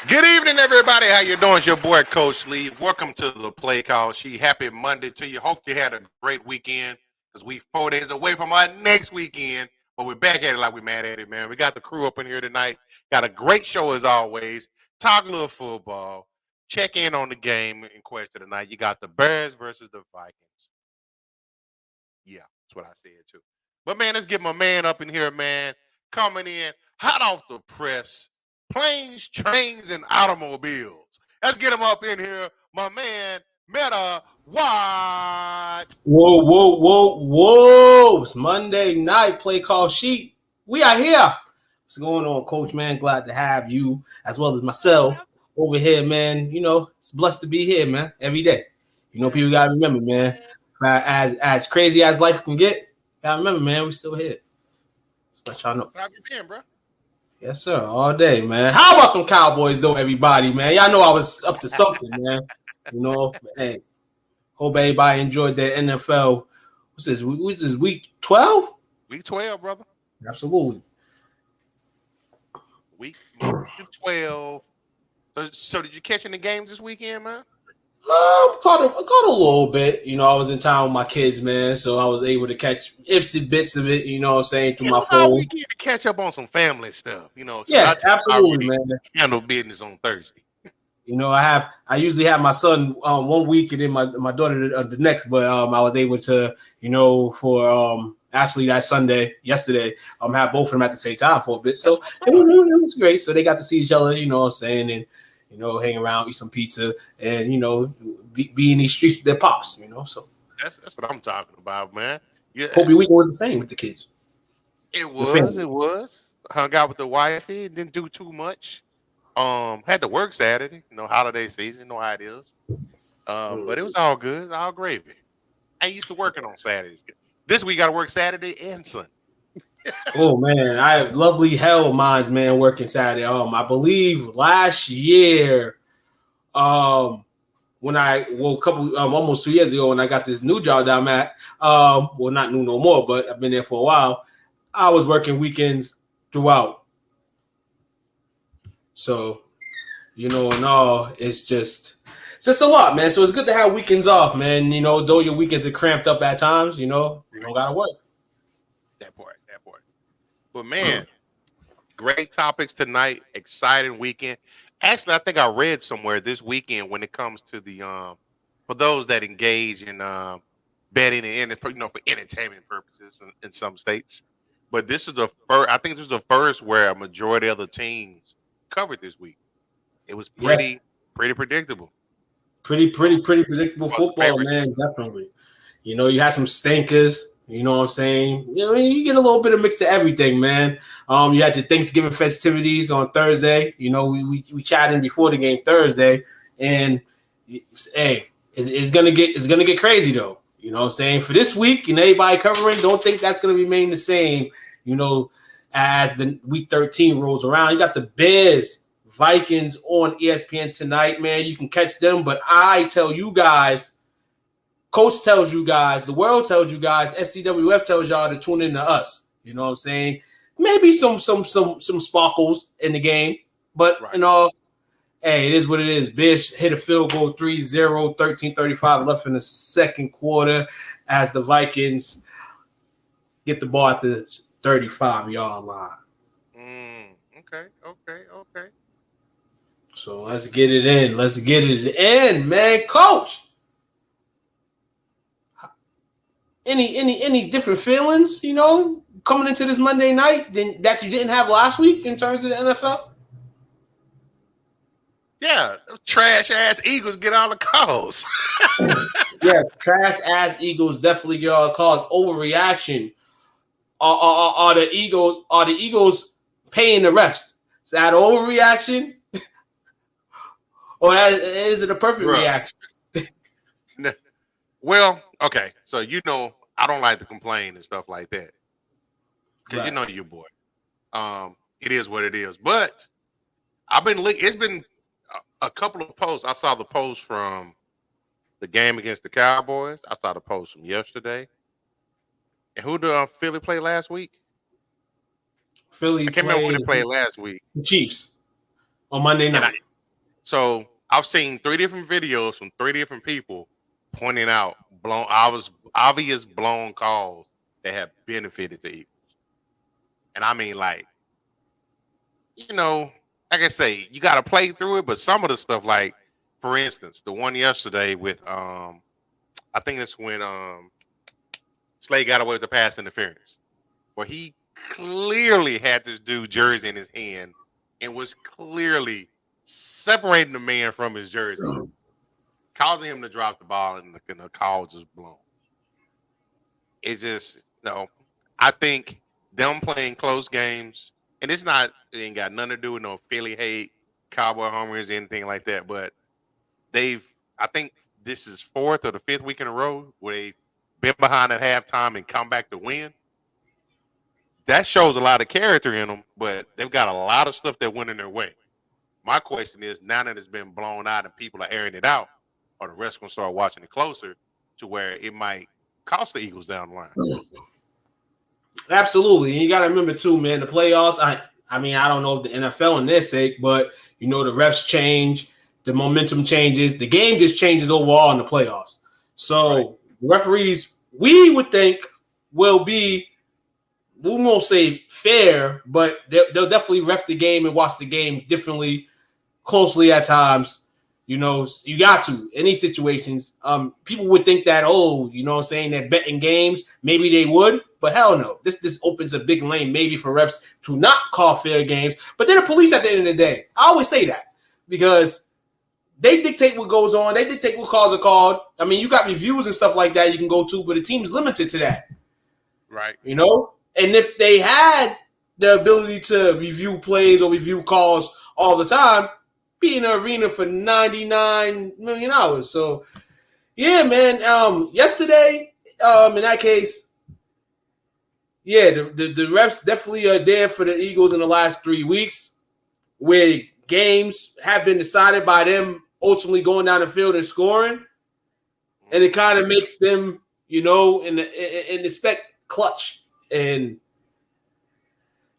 Good evening, everybody. How you doing? It's your boy, Coach Lee. Welcome to the Playcall. Happy Monday to you. Hope you had a great weekend because we 4 days away from our next weekend, but we're back at it like we're mad at it, man. We got the crew up in here tonight. Got a great show as always. Talk a little football. Check in on the game in question tonight. You got the Bears versus the Vikings. Yeah, that's what I said too. But, man, let's get my man up in here, man. Coming in hot off the press. Planes, trains, and automobiles. Let's get him up in here. My man, Meta Watch. Whoa. It's Monday night, play call sheet. We are here. What's going on, Coach, man? Glad to have you as well as myself over here, man. You know, it's blessed to be here, man, every day. You know, people got to remember, man, as crazy as life can get, got to remember, man, we still here. Just let y'all know. How you been, bro? Yes, sir. All day, man. How about them Cowboys, though, everybody, man? Y'all know I was up to something, man. You know, hey, hope everybody enjoyed their NFL. What's this? Week 12? Week 12, brother. Absolutely. Week 12. So did you catch any games this weekend, man? Caught a little bit. You know, I was in town with my kids, man, so I was able to catch bits of it, you know what I'm saying, through my phone. We get to catch up on some family stuff, you know. So yes, absolutely, man. Handle business on Thursday. You know, I usually have my son 1 week and then my daughter the next, but I was able to, you know, for actually that Sunday, yesterday, have both of them at the same time for a bit. So it was great. So they got to see each other, you know what I'm saying, and you know, hang around, eat some pizza, and you know, be in these streets with their pops, you know. So that's what I'm talking about, man. Yeah. Hope your weekend was the same with the kids. It was. Hung out with the wifey, didn't do too much. Had to work Saturday, you know, holiday season, you know how it is. But it was all good, all gravy. I ain't used to working on Saturdays. This week got to work Saturday and Sunday. Oh man, I have lovely hell minds, man, working Saturday. I believe last year, when almost 2 years ago when I got this new job that I'm at, well, not new no more, but I've been there for a while. I was working weekends throughout. So, you know, and all, it's just a lot, man. So it's good to have weekends off, man. You know, though your weekends are cramped up at times, you know, you don't gotta work. That part. But man, great topics tonight. Exciting weekend. Actually, I think I read somewhere this weekend when it comes to the for those that engage in betting and for entertainment purposes in some states. But this is the first. I think this is the first where a majority of the teams covered this week. It was pretty predictable. Pretty predictable football, man. Definitely. You know, you had some stinkers. You know what I'm saying? You know, you get a little bit of mix of everything, man. You had your Thanksgiving festivities on Thursday. You know, we chatted before the game Thursday, and hey, it's gonna get crazy though. You know what I'm saying? For this week, and everybody covering, don't think that's gonna remain the same. You know, as the week 13 rolls around, you got the Bears Vikings on ESPN tonight, man. You can catch them, but I tell you guys. Coach tells you guys, the world tells you guys, STWF tells y'all to tune in to us. You know what I'm saying? Maybe some sparkles in the game, but you know, hey, it is what it is. Bish hit a field goal 3-0, 13:35 left in the second quarter as the Vikings get the ball at the 35-yard line. Okay. So let's get it in. Man. Coach. Any different feelings, you know, coming into this Monday night that you didn't have last week in terms of the NFL? Yeah, trash ass Eagles get all the calls. Yes, trash ass Eagles definitely get all the calls. Overreaction. Are the Eagles paying the refs? Is that an overreaction, or is it a perfect reaction? Well, okay, so you know I don't like to complain and stuff like that because you know your boy. It is what it is. But I've been it's been a couple of posts. I saw the post from the game against the Cowboys. I saw the post from yesterday. And who did Philly play last week? I can't remember who they played last week. The Chiefs on Monday night. So I've seen 3 different videos from 3 different people pointing out obvious blown calls that have benefited the Eagles. And I mean, like, you know, like I say, you got to play through it. But some of the stuff, like, for instance, the one yesterday with, I think it's when Slade got away with the pass interference, where he clearly had this dude jersey in his hand and was clearly separating the man from his jersey, causing him to drop the ball, and the call just blown. It's just, I think them playing close games, and it ain't got nothing to do with no Philly hate, Cowboy homers, anything like that, but I think this is 4th or the 5th week in a row where they've been behind at halftime and come back to win. That shows a lot of character in them, but they've got a lot of stuff that went in their way. My question is, now that it's been blown out and people are airing it out, are the refs going to start watching it closer to where it might cost the Eagles down the line? Absolutely. And you got to remember, too, man, the playoffs, I mean, I don't know if the NFL in their sake, but, you know, the refs change, the momentum changes, the game just changes overall in the playoffs. So referees, we would think, will be, we won't say fair, but they'll definitely ref the game and watch the game differently, closely at times. You know, you got to. Any situations, people would think that, you know what I'm saying, that betting games, maybe they would, but hell no. This opens a big lane maybe for refs to not call fair games, but they're the police at the end of the day. I always say that because they dictate what goes on. They dictate what calls are called. I mean, you got reviews and stuff like that you can go to, but the team's limited to that. Right. You know? And if they had the ability to review plays or review calls all the time, be in an arena for $99 million. So, yeah, man. Yesterday, in that case, yeah, the refs definitely are there for the Eagles in the last 3 weeks, where games have been decided by them ultimately going down the field and scoring, and it kind of makes them, you know, in the spec clutch. And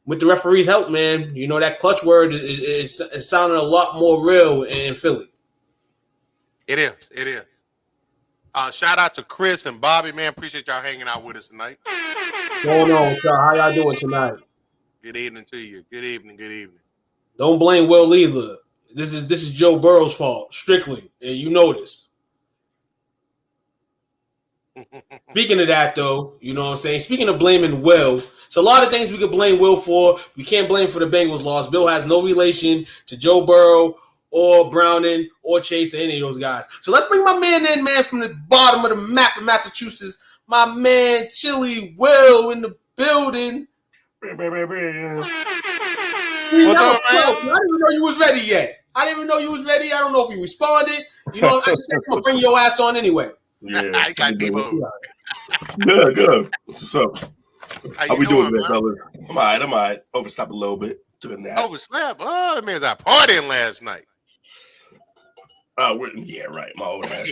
with the referee's help, man, you know, that clutch word is sounding a lot more real in Philly. It is. Shout out to Chris and Bobby, man. Appreciate y'all hanging out with us tonight. What's going on with y'all? How y'all doing tonight? Good evening to you. Good evening. Don't blame Will either. This is Joe Burrow's fault, strictly, and you know this. Speaking of that, though, you know what I'm saying? Speaking of blaming Will, so a lot of things we could blame Will for. We can't blame for the Bengals loss. Bill has no relation to Joe Burrow or Browning or Chase or any of those guys. So let's bring my man in, man, from the bottom of the map of Massachusetts. My man, Chili Will in the building. What's up, man? I didn't even know you was ready yet. I don't know if you responded. You know, I just said, I'm going to bring your ass on anyway. Yeah. I got Debo. Good. What's up? How we doing, man? fellas? I'm all right. Overslept a little bit. Took a nap. Overslept? Oh, that means I partied last night. Yeah, right. My old ass.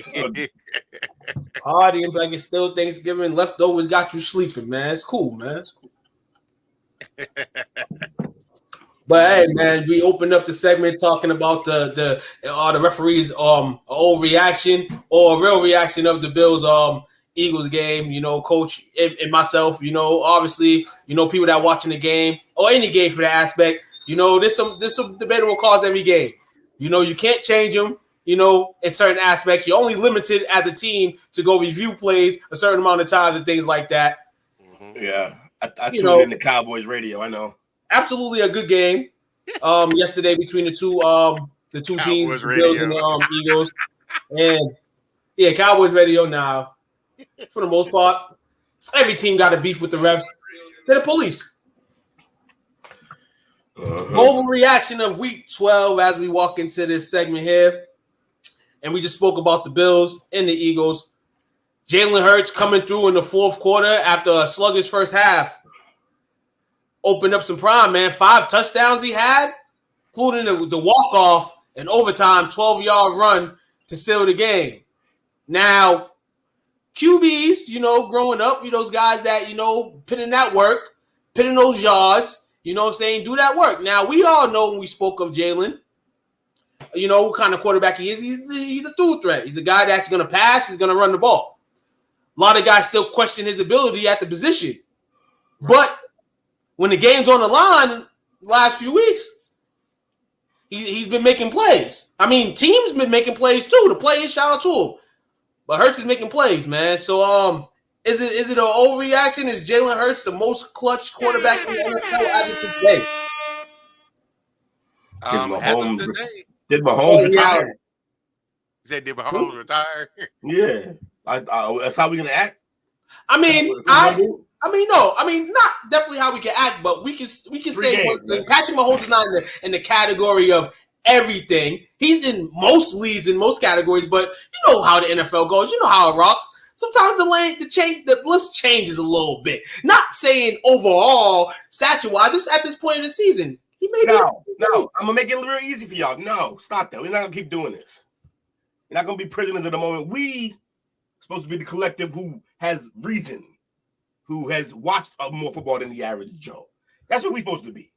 Partying like it's still Thanksgiving. Leftovers got you sleeping, man. It's cool, man. It's cool. But hey, man, we opened up the segment talking about the referees overreaction or a real reaction of the Bills Eagles game. You know, Coach and myself. You know, obviously, you know, people that watching the game or any game for that aspect. You know, there's some debatable calls every game. You know, you can't change them. You know, in certain aspects, you're only limited as a team to go review plays a certain amount of times and things like that. Mm-hmm. Yeah, I tuned in to Cowboys radio. I know. Absolutely a good game. Yesterday between the two teams, the Bills and the Eagles, and yeah, Cowboys radio now. For the most part, every team got a beef with the refs. They're the police. Overreaction of week 12 as we walk into this segment here. And we just spoke about the Bills and the Eagles. Jalen Hurts coming through in the fourth quarter after a sluggish first half. Opened up some prime, man. 5 touchdowns he had, including the walk-off and overtime 12-yard run to seal the game. Now, QBs, you know, growing up, you those guys that, you know, put in that work, put in those yards, you know what I'm saying, do that work. Now, we all know when we spoke of Jalen, you know, what kind of quarterback he is. He's a dual threat. He's a guy that's going to pass. He's going to run the ball. A lot of guys still question his ability at the position. But when the game's on the line the last few weeks, he's been making plays. I mean, teams been making plays too. The players, shout out to him. But Hurts is making plays, man. So, is it an overreaction? Is Jalen Hurts the most clutch quarterback in the NFL as of today? As of today. Did Mahomes retire? He said, did Mahomes retire? Yeah. That's how we're going to act? I mean, not definitely how we can act, but we can say Patrick Mahomes is not in the category of everything. He's in most leagues, in most categories, but you know how the NFL goes. You know how it rocks. Sometimes the list changes a little bit. Not saying overall, statue-wise, at this point in the season. No, I'm going to make it real easy for y'all. No, stop that. We're not going to keep doing this. We're not going to be prisoners of the moment. We supposed to be the collective who has reason, who has watched more football than the average Joe. That's what we're supposed to be.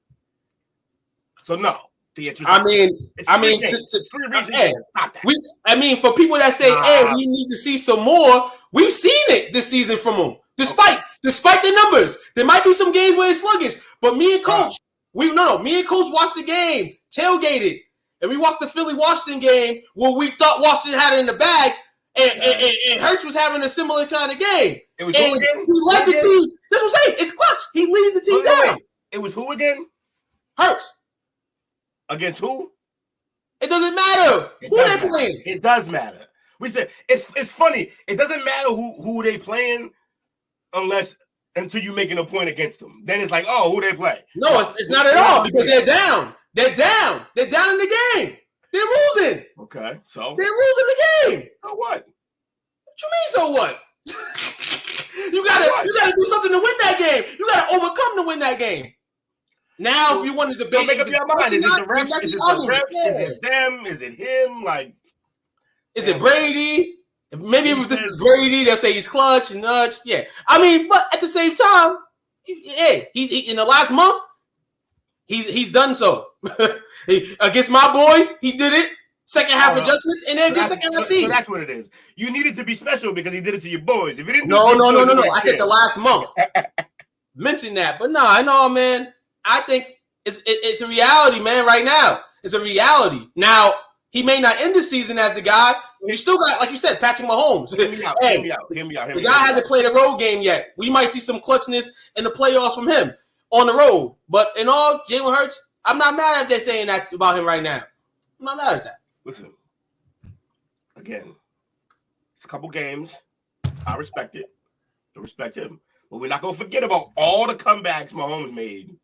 So, no. For people that say, hey, we need to see some more, we've seen it this season from him. Despite the numbers. There might be some games where it's sluggish, but me and Coach watched the game, tailgated, and we watched the Philly-Washington game where we thought Washington had it in the bag, and Hurts was having a similar kind of game. It was he led the team. That's what I'm saying. It's clutch. He leads the team down. It was who again? Hurts. Against who? It doesn't matter who they playing. It does matter. We said it's funny. It doesn't matter who they playing until you making a point against them. Then it's like, oh, who they play? No, it's not at all because they're down. They're down. They're down in the game. They're losing. Okay, so they're losing the game. So what? What you mean? So what? you gotta do something to win that game. You gotta overcome to win that game. Now, if you want to debate, make up your mind. Is it the refs? Is it the refs? Yeah. Is it them? Is it him? Like, is it Brady? Maybe if this is Brady, they'll say he's clutch and nudge. Yeah, I mean, but at the same time, he in the last month, he's done so. Against my boys, he did it. Second half adjustments, and then against second half team. So that's what it is. You needed to be special because he did it to your boys. If you didn't, no. I said the last month. Mention that, but no, I know, man. I think it's a reality, man. Right now, it's a reality. Now he may not end the season as the guy. You still got, like you said, Patrick Mahomes. Hear me out. The guy hasn't played a road game yet. We might see some clutchness in the playoffs from him on the road. But in all, Jalen Hurts, I'm not mad at they saying that about him right now. I'm not mad at that. Listen, again, it's a couple games. I respect it. I respect him. But we're not going to forget about all the comebacks Mahomes made.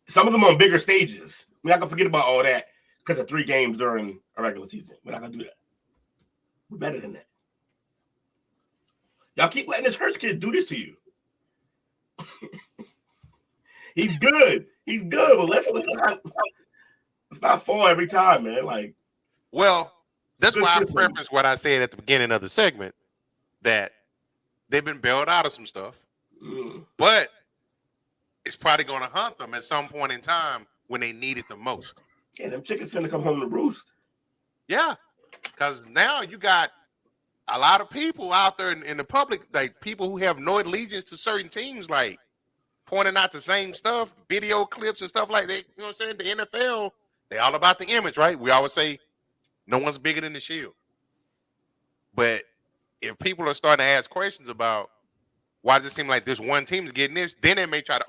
Some of them on bigger stages. We're not going to forget about all that because of 3 games during a regular season. We're not going to do that. We're better than that. Y'all keep letting this Hurts kid do this to you. He's good. He's good, but let's not fall every time, man. Like, well, that's why I preface what I said at the beginning of the segment, that they've been bailed out of some stuff, but it's probably going to hunt them at some point in time when they need it the most. Yeah, them chickens finna come home to roost. Yeah, because now you got a lot of people out there in the public, like people who have no allegiance to certain teams, like pointing out the same stuff, video clips and stuff like that. You know what I'm saying? The NFL, they all about the image, right? We always say no one's bigger than the shield. But if people are starting to ask questions about why does it seem like this one team is getting this, then they may try to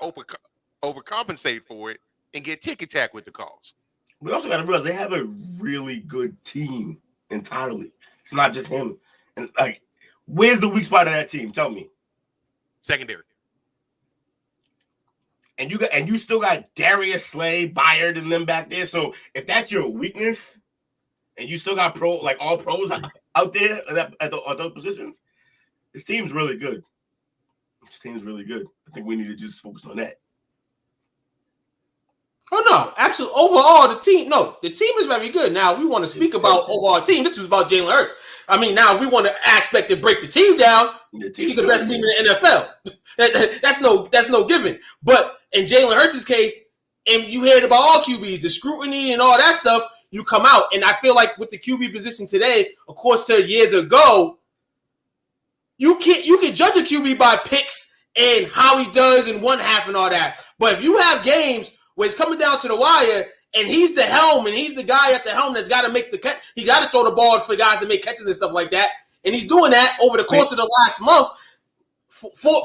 overcompensate for it and get ticky-tack with the calls. We also got to realize they have a really good team entirely. It's not just him. And like, where's the weak spot of that team? Tell me. Secondary. And you still got Darius Slay, Byard, and them back there. So if that's your weakness, and you still got all pros out there at those positions, this team's really good. This team's really good. I think we need to just focus on that. Oh no, absolutely. Overall, the team is very good. Now we want to speak about overall team. This was about Jalen Hurts. I mean, now if we want to aspect and break the team down, he's the best team in the NFL. That's no given. But in Jalen Hurts' case, and you heard about all QBs, the scrutiny and all that stuff, you come out. And I feel like with the QB position today, of course, to years ago, you can judge a QB by picks and how he does in one half and all that. But if you have games where it's coming down to the wire, and he's the helm, and he's the guy at the helm that's got to make the catch. He got to throw the ball for guys to make catches and stuff like that. And he's doing that over the course of the last month,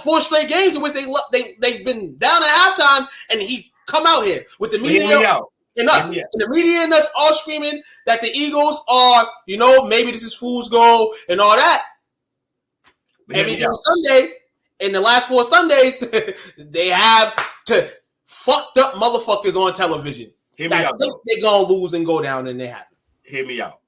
four straight games in which they've been down at halftime, and he's come out here with the media and us. And the media and us all screaming that the Eagles are, maybe this is fool's gold and all that. Every Sunday, in the last 4 Sundays, they have to fucked up motherfuckers on television. Hear me out. They're going to lose and go down, and they happen. Hear me out.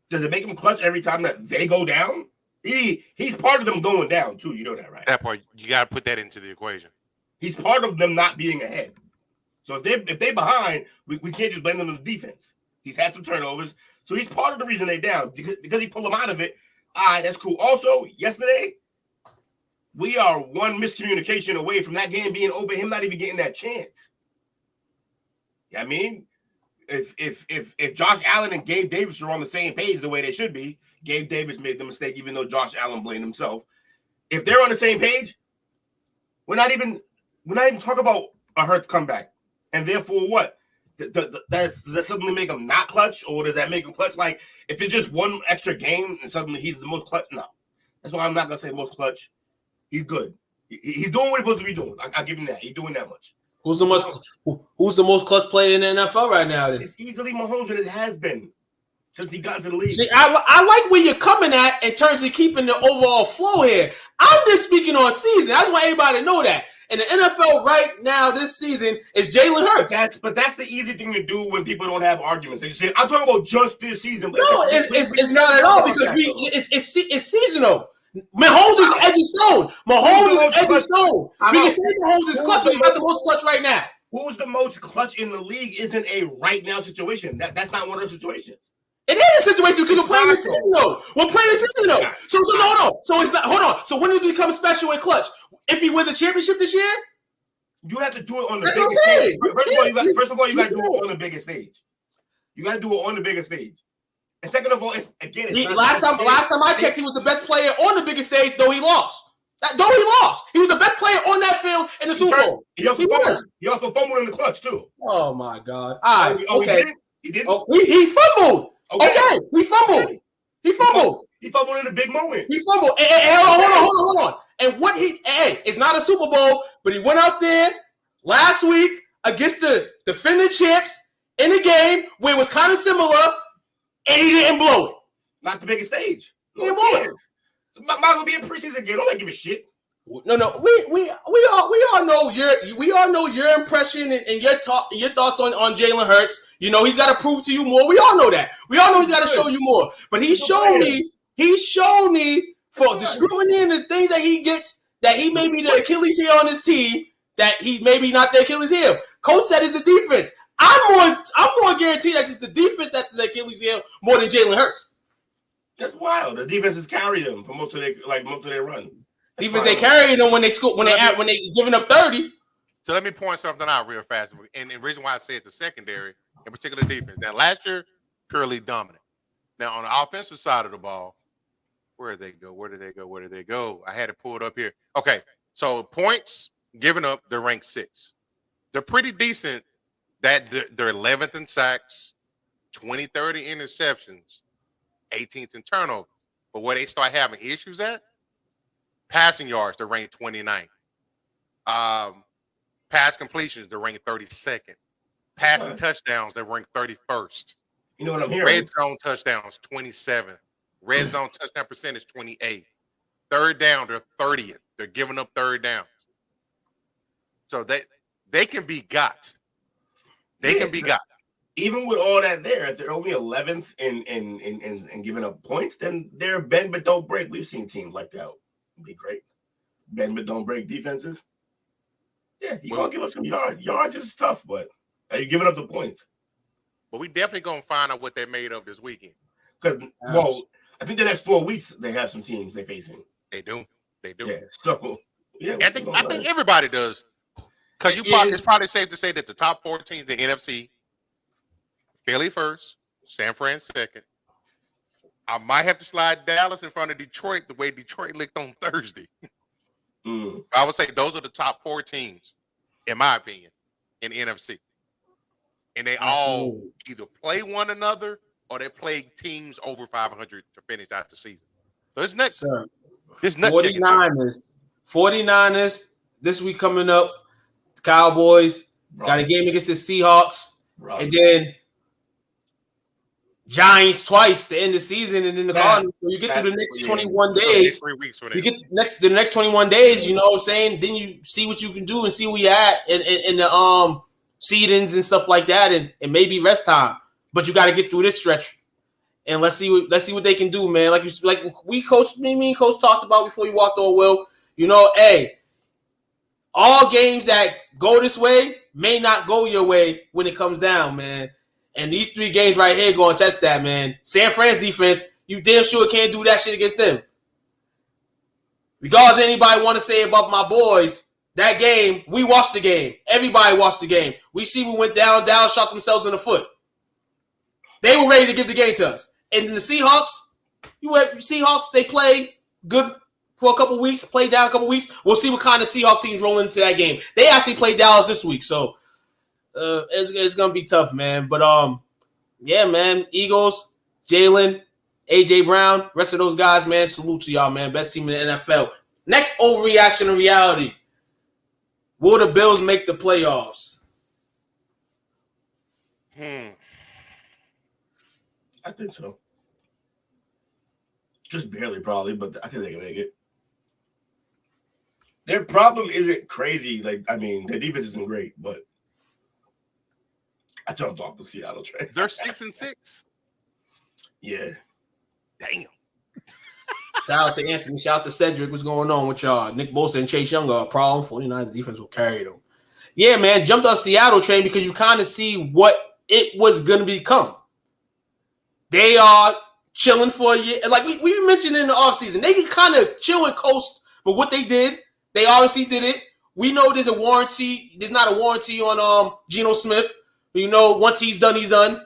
Does it make him clutch every time that they go down? He's part of them going down, too. You know that, right? That part, you got to put that into the equation. He's part of them not being ahead. So if they're behind, we can't just blame them on the defense. He's had some turnovers. So he's part of the reason they're down because he pulled them out of it. All right, that's cool. Also, yesterday, we are one miscommunication away from that game being over, him not even getting that chance. I mean, if Josh Allen and Gabe Davis are on the same page the way they should be, Gabe Davis made the mistake even though Josh Allen blamed himself. If they're on the same page, we're not even talking about a Hurts comeback. And therefore what? Does that suddenly make him not clutch, or does that make him clutch? Like, if it's just one extra game and suddenly he's the most clutch? No. That's why I'm not going to say most clutch. He's good. He's doing what he's supposed to be doing. I'll give him that. He's doing that much. Who's the most clutch player in the NFL right now? Then? It's easily Mahomes, and it has been since he got into the league. See, I like where you're coming at in terms of keeping the overall flow here. I'm just speaking on season. I just want everybody to know that. And the NFL right now this season is Jalen Hurts. But that's the easy thing to do when people don't have arguments. They just say, I'm talking about just this season. No, it's not at all because it's seasonal. Mahomes is edge of stone. Mahomes is edge of stone. We can say Mahomes is clutch, but he's not the most clutch right now. Who's the most clutch in the league isn't a right now situation. That's not one of those situations. It is a situation because we're playing the season though. We're playing the season though. So hold on. So it's not. Hold on. So when did it become special and clutch? If he wins a championship this year, you have to do it on the biggest stage. First of all, you got to do it on the biggest stage. You got to do it on the biggest stage. And second of all, last time I checked, he was the best player on the biggest stage, though he lost. He was the best player on that field in the Super Bowl. He also fumbled in the clutch too. Oh my God! All right, okay. He did. Oh, he fumbled. Okay, he fumbled. He fumbled. He fumbled in a big moment. He fumbled. Hold on. And what it's not a Super Bowl, but he went out there last week against the defending champs, in a game where it was kind of similar, and he didn't blow it. Not the biggest stage. He didn't blow it. So might as well be a preseason game. Don't give a shit. No. We all know your impression and your thoughts on Jalen Hurts. You know he's got to prove to you more. We all know that. We all know he's got to show you more. But he showed me for the scrutiny and the things that he gets that he may be the Achilles heel on his team. That he may be not the Achilles heel. Coach said it's the defense. I'm more guaranteed that it's the defense that's the Achilles heel more than Jalen Hurts. That's wild. The defenses carry them for most of their run. Defense they carry them when they giving up 30. So let me point something out real fast. And the reason why I say it's a secondary, in particular defense. Now last year, purely dominant. Now on the offensive side of the ball, where did they go? I had it pulled up here. Okay, so points given up, they're ranked 6. They're pretty decent. That they're 11th in sacks, 20, 30 interceptions, 18th in turnover. But where they start having issues at, passing yards, they're ranked 29th. Pass completions, they're ranked 32nd. Passing touchdowns, they're ranked 31st. You know what I'm hearing? Red zone touchdowns, 27th. Red zone touchdown percentage, 28th. Third down, they're 30th. They're giving up third downs. So they can be got. They can be got. Even with all that there, if they're only 11th in giving up points, then they're bend but don't break. We've seen teams like that be great. Bend but don't break defenses. Yeah, you're going to give up some yards. Yards is tough, but are you giving up the points? But we definitely going to find out what they're made of this weekend. Because, I think the next 4 weeks, they have some teams they're facing. They do. Yeah, so, yeah. I think everybody does. Because it's probably safe to say that the top 4 teams in the NFC, Philly first, San Fran second. I might have to slide Dallas in front of Detroit the way Detroit licked on Thursday. I would say those are the top 4 teams, in my opinion, in the NFC. And they all either play one another or they play teams over 500 to finish out the season. So it's next. 49ers this week coming up. Cowboys got a game against the Seahawks, and then Giants twice to end the season, and then the Cardinals. So you get through the next 21 days. 3 weeks for you get the next 21 days. You know what I'm saying? Then you see what you can do and see where you're at in the seedings and stuff like that, and maybe rest time. But you got to get through this stretch, and let's see what they can do, man. Like me and Coach talked about before you walked on. Will, you know, hey. All games that go this way may not go your way when it comes down, man. And these 3 games right here going to test that, man. San Fran's defense, you damn sure can't do that shit against them. Regardless of anybody want to say about my boys, that game, we watched the game. Everybody watched the game. We see we went down, shot themselves in the foot. They were ready to give the game to us. And then the Seahawks, they play good for a couple weeks, play down a couple weeks. We'll see what kind of Seahawks teams roll into that game. They actually played Dallas this week, so it's gonna be tough, man. But yeah, man. Eagles, Jalen, AJ Brown, rest of those guys, man. Salute to y'all, man. Best team in the NFL. Next overreaction in reality. Will the Bills make the playoffs? I think so. Just barely, probably, but I think they can make it. Their problem isn't crazy. Their defense isn't great, but I jumped off the Seattle train. They're 6-6. Yeah. Damn. Shout out to Anthony. Shout out to Cedric. What's going on with y'all? Nick Bosa and Chase Young are a problem. 49ers defense will carry them. Yeah, man. Jumped off Seattle train because you kind of see what it was going to become. They are chilling for a year. Like we mentioned in the offseason, they can kind of chill and coast, but what they did, they obviously did it. We know there's a warranty. There's not a warranty on Geno Smith. You know, once he's done, he's done.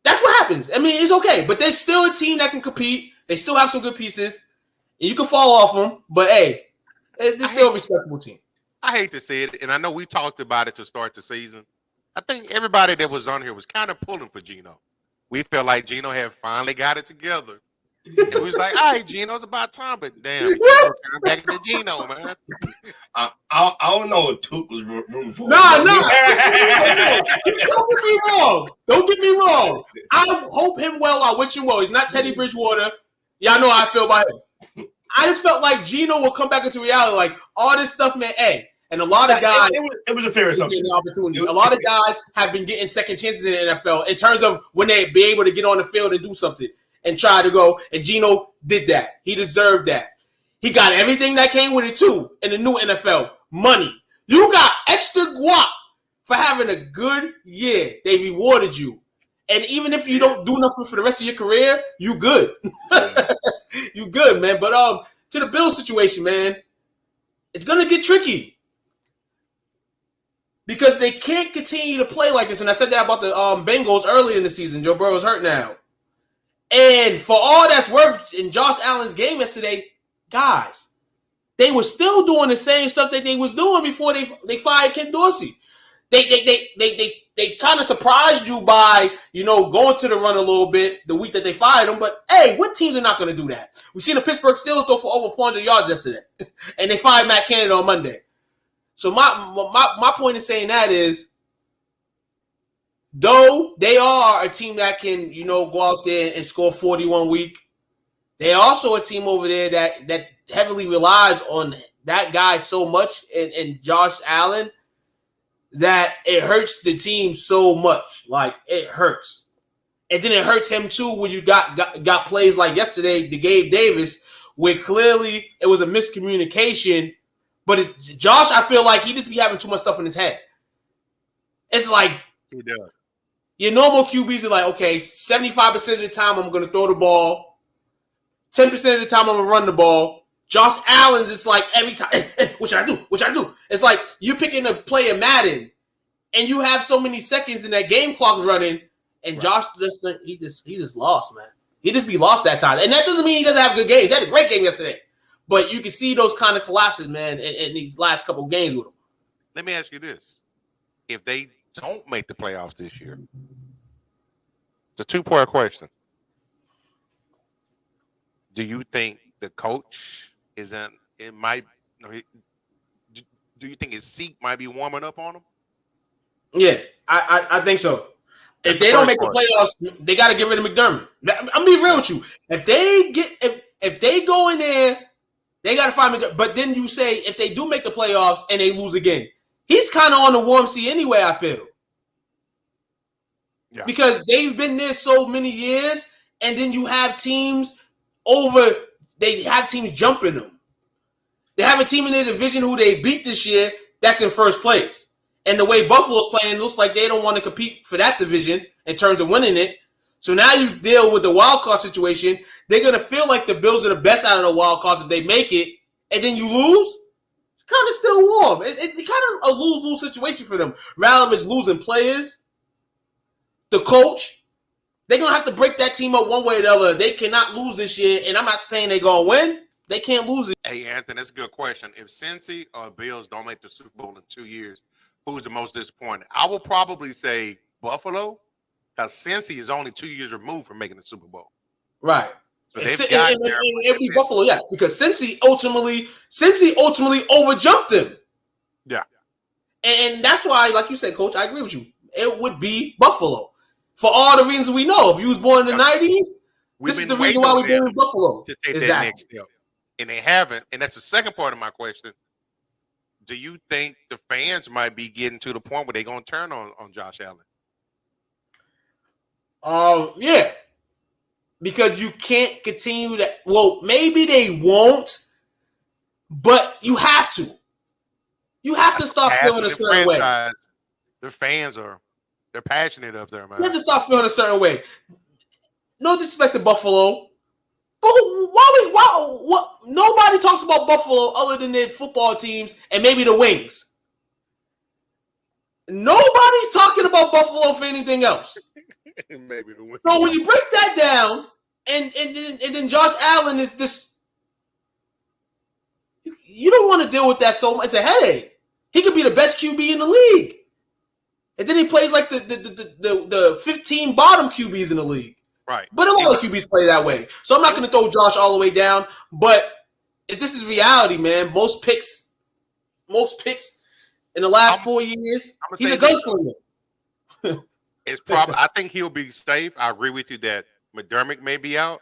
That's what happens. I mean, it's okay, but there's still a team that can compete. They still have some good pieces, and you can fall off them, but hey, it's still a respectable team. I hate to say it, and I know we talked about it to start the season. I think everybody that was on here was kind of pulling for Geno. We felt like Geno had finally got it together, And we was like, all right, Gino, it's about time. But damn, Gino turned back into Gino, man. I don't know if Toot was rooting for. Nah. Don't get me wrong. Don't get me wrong. I hope him well. I wish him well. He's not Teddy Bridgewater. Y'all know how I feel about him. I just felt like Gino will come back into reality. Like all this stuff, man. Hey, and a lot of guys. It was a fair assumption. Opportunity. A lot of guys have been getting second chances in the NFL in terms of when they be able to get on the field and do something and try to go. And Gino did that. He deserved that. He got everything that came with it too in the new NFL. Money. You got extra guap for having a good year. They rewarded you. And even if you don't do nothing for the rest of your career, you good. You good, man. But to the Bills situation, man, it's gonna get tricky. Because they can't continue to play like this. And I said that about the Bengals early in the season. Joe Burrow's hurt now. And for all that's worth in Josh Allen's game yesterday, guys, they were still doing the same stuff that they was doing before they fired Ken Dorsey. They kind of surprised you by, going to the run a little bit the week that they fired him. But, hey, what teams are not going to do that? We've seen the Pittsburgh Steelers throw for over 400 yards yesterday. And they fired Matt Canada on Monday. So my point in saying that is, though they are a team that can, go out there and score 40 one week, they're also a team over there that heavily relies on that guy so much and Josh Allen that it hurts the team so much. Like, it hurts. And then it hurts him too when you got plays like yesterday to Gabe Davis, where clearly it was a miscommunication. But Josh, I feel like he just be having too much stuff in his head. It's like he does. Your normal QBs are like, okay, 75% of the time I'm going to throw the ball. 10% of the time I'm going to run the ball. Josh Allen is like every time, what should I do? What should I do? It's like you're picking a play in Madden, and you have so many seconds in that game clock running, and right. Josh he just lost, man. He just be lost that time. And that doesn't mean he doesn't have good games. He had a great game yesterday. But you can see those kind of collapses, man, in these last couple of games with him. Let me ask you this. If they don't make the playoffs this year, it's a two-part question. Do you think the coach do you think his seat might be warming up on him? Yeah, I think so. If they don't make the playoffs, they got to get rid of McDermott. I'm being real with you. If they go in there, they got to find McDermott. But then you say if they do make the playoffs and they lose again, he's kind of on the warm seat anyway, I feel. Yeah. Because they've been there so many years, and then you have teams they have teams jumping them. They have a team in their division who they beat this year that's in first place. And the way Buffalo's playing, looks like they don't want to compete for that division in terms of winning it. So now you deal with the wild card situation. They're going to feel like the Bills are the best out of the wild cards if they make it. And then you lose. It's kind of still warm. It's kind of a lose-lose situation for them. Rather than losing players, the coach, they're going to have to break that team up one way or the other. They cannot lose this year. And I'm not saying they're going to win. They can't lose it. Hey, Anthony, that's a good question. If Cincy or Bills don't make the Super Bowl in 2 years, who's the most disappointed? I will probably say Buffalo, because Cincy is only 2 years removed from making the Super Bowl. Right. So it'd be Buffalo, yeah, because Cincy ultimately overjumped them. Yeah. And that's why, like you said, Coach, I agree with you. It would be Buffalo. For all the reasons we know. If you was born in the 90s, this is the reason why we're doing Buffalo. To take that next step. And they haven't. And that's the second part of my question. Do you think the fans might be getting to the point where they're going to turn on Josh Allen? Yeah. Because you can't continue that. Well, maybe they won't, but you have to. You have to start feeling a certain way. The fans they're passionate up there, man. You have to start feeling a certain way. No disrespect to Buffalo. But why nobody talks about Buffalo other than their football teams and maybe the Wings. Nobody's talking about Buffalo for anything else. Maybe the Wings. So when you break that down, and then Josh Allen is this, you don't want to deal with that so much. It's a headache. He could be the best QB in the league, and then he plays like the 15 bottom QBs in the league. Right. But a lot of QBs play that way. So I'm not going to throw Josh all the way down. But if this is reality, man, most picks in the last 4 years, he's a gunslinger. It's probably. I think he'll be safe. I agree with you that McDermott may be out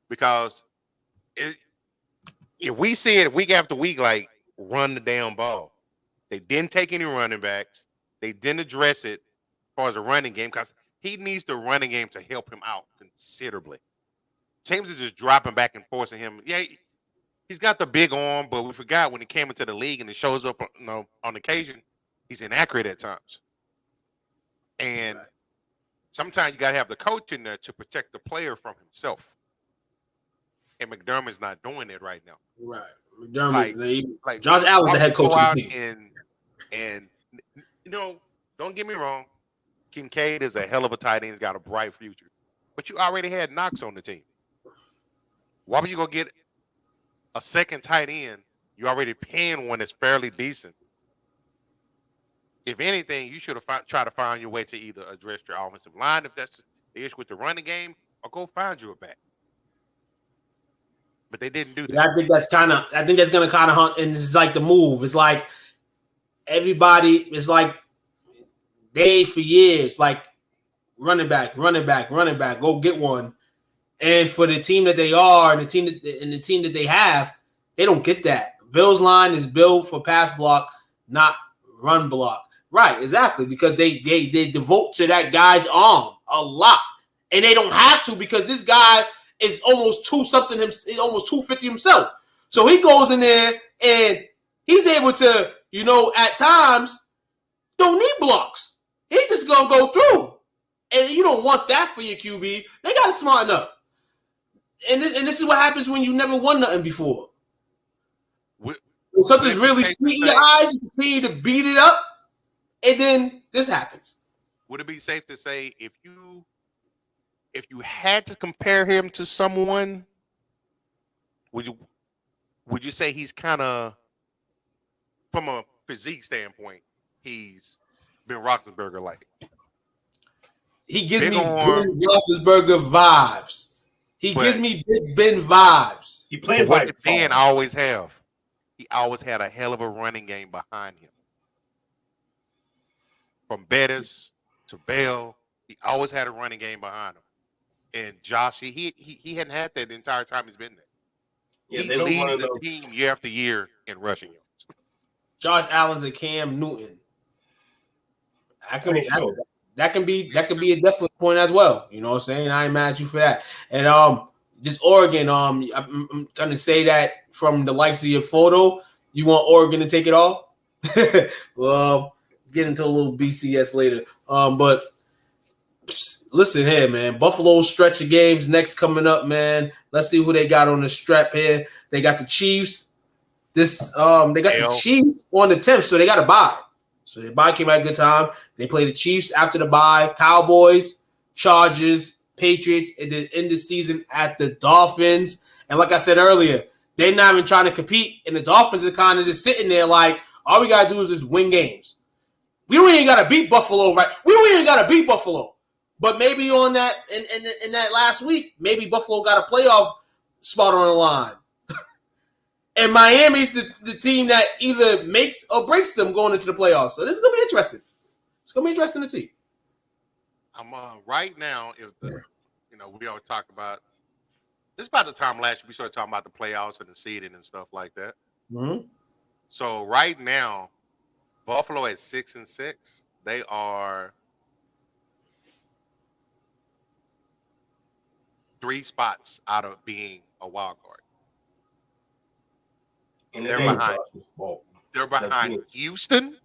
because if we see it week after week, like run the damn ball, they didn't take any running backs. They didn't address it as far as a running game because he needs the running game to help him out considerably. Teams are just dropping back and forcing him. Yeah, he's got the big arm, but we forgot when he came into the league and it shows up, on occasion, he's inaccurate at times. And sometimes you got to have the coach in there to protect the player from himself. And McDermott's not doing it right now. Right. McDermott, like Josh Allen's the head coach of the team. And don't get me wrong, Kincaid is a hell of a tight end. He's got a bright future. But you already had Knox on the team. Why would you go get a second tight end? You already paying one that's fairly decent. If anything, you should have tried to find your way to either address your offensive line if that's the issue with the running game, or go find you a back. But they didn't do that. I think that's going to kind of hunt, and it's like the move. It's like everybody is like they for years, like running back, go get one. And for the team that they are, and the team that they have, they don't get that. Bills line is built for pass block, not run block. Right, exactly, because they devote to that guy's arm a lot, and they don't have to because this guy is almost 250 himself. So he goes in there and he's able to, at times don't need blocks. He's just gonna go through, and you don't want that for your QB. They gotta smarten up, and this is what happens when you never won nothing before. When something's really sweet in your eyes, you continue to beat it up. And then this happens. Would it be safe to say if you had to compare him to someone, would you say he's kind of, from a physique standpoint, he's Ben Roethlisberger like? He gives me Ben Roethlisberger vibes. He gives me Big Ben vibes. He plays what like Ben always have. He always had a hell of a running game behind him. From Bettis to Bell, he always had a running game behind him. And Josh, he hadn't had that the entire time he's been there. Yeah, he leads the team year after year in rushing yards. Josh Allen's a Cam Newton. That can be a definite point as well. You know what I'm saying? I ain't mad at you for that. And just Oregon, I'm gonna say that from the likes of your photo, you want Oregon to take it all? Well, get into a little BCS later. But listen here, man. Buffalo stretch of games next coming up, man. Let's see who they got on the strap here. They got the Chiefs. They got the Chiefs on the 10th, so they got a bye. So the bye came at a good time. They play the Chiefs after the bye, Cowboys, Chargers, Patriots, and then end the season at the Dolphins. And like I said earlier, they're not even trying to compete, and the Dolphins are kind of just sitting there like, all we got to do is just win games. We don't even got to beat Buffalo, right? We don't even got to beat Buffalo. But maybe on that in that last week, maybe Buffalo got a playoff spot on the line. And Miami's the team that either makes or breaks them going into the playoffs. So this is going to be interesting. It's going to be interesting to see. I'm right now, we always talk about, this is about the time last year we started talking about the playoffs and the seeding and stuff like that. Mm-hmm. So right now, Buffalo at 6-6. They are 3 spots out of being a wild card. And they're behind Houston.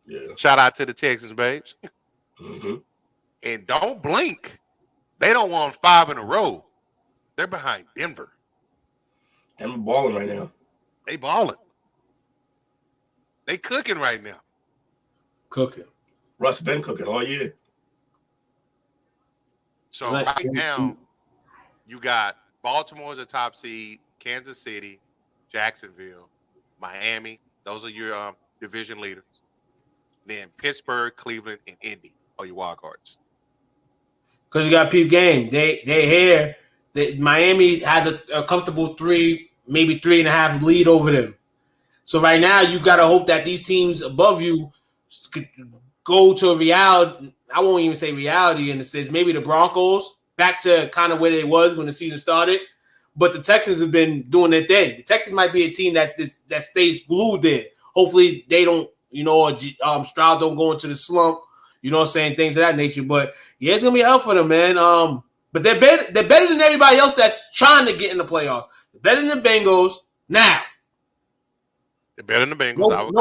Yeah. Shout out to the Texans, babes. Mm-hmm. And don't blink. They don't want 5 in a row. They're behind Denver. Denver balling right now. They balling. They cooking right now. Cooking. Russ been cooking all year. So right now, you got Baltimore as a top seed, Kansas City, Jacksonville, Miami. Those are your division leaders. Then Pittsburgh, Cleveland, and Indy are your wild cards. Because you got peep game. They here. Miami has a comfortable 3, maybe 3.5 lead over them. So right now, you got to hope that these teams above you could go to a reality. I won't even say reality in the sense. Maybe the Broncos back to kind of where they was when the season started. But the Texans have been doing their thing. The Texans might be a team that stays glued there. Hopefully they don't, Stroud don't go into the slump. You know what I'm saying? Things of that nature. But yeah, it's gonna be hell for them, man. But they're better than everybody else that's trying to get in the playoffs. They're better than the Bengals now. They're better than the Bengals.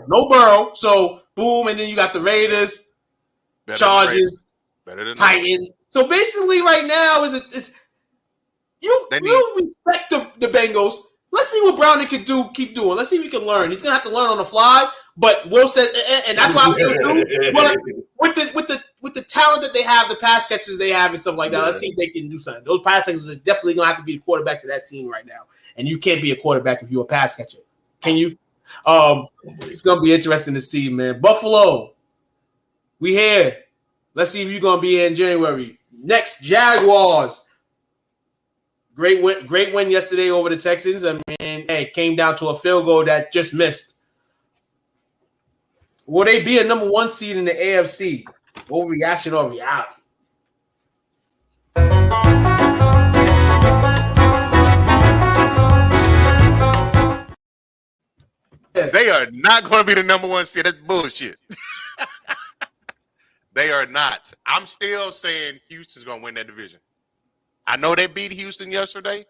No Burrow. So boom, and then you got the Raiders, Chargers, Titans. So basically, right now you respect the Bengals. Let's see what Browning can do. Keep doing. Let's see if he can learn. He's gonna have to learn on the fly. But Will said, and that's why I feel too. But with the talent that they have, the pass catchers they have, and stuff like that, let's see if they can do something. Those pass catchers are definitely gonna have to be the quarterback to that team right now. And you can't be a quarterback if you're a pass catcher. Can you? It's gonna be interesting to see, man. Buffalo, we here. Let's see if you're gonna be here in January. Next, Jaguars. Great win yesterday over the Texans. I mean, it came down to a field goal that just missed. Will they be a number 1 seed in the AFC? Overreaction or reality? They are not going to be the number 1 seed. That's bullshit. They are not. I'm still saying Houston's going to win that division. I know they beat Houston yesterday,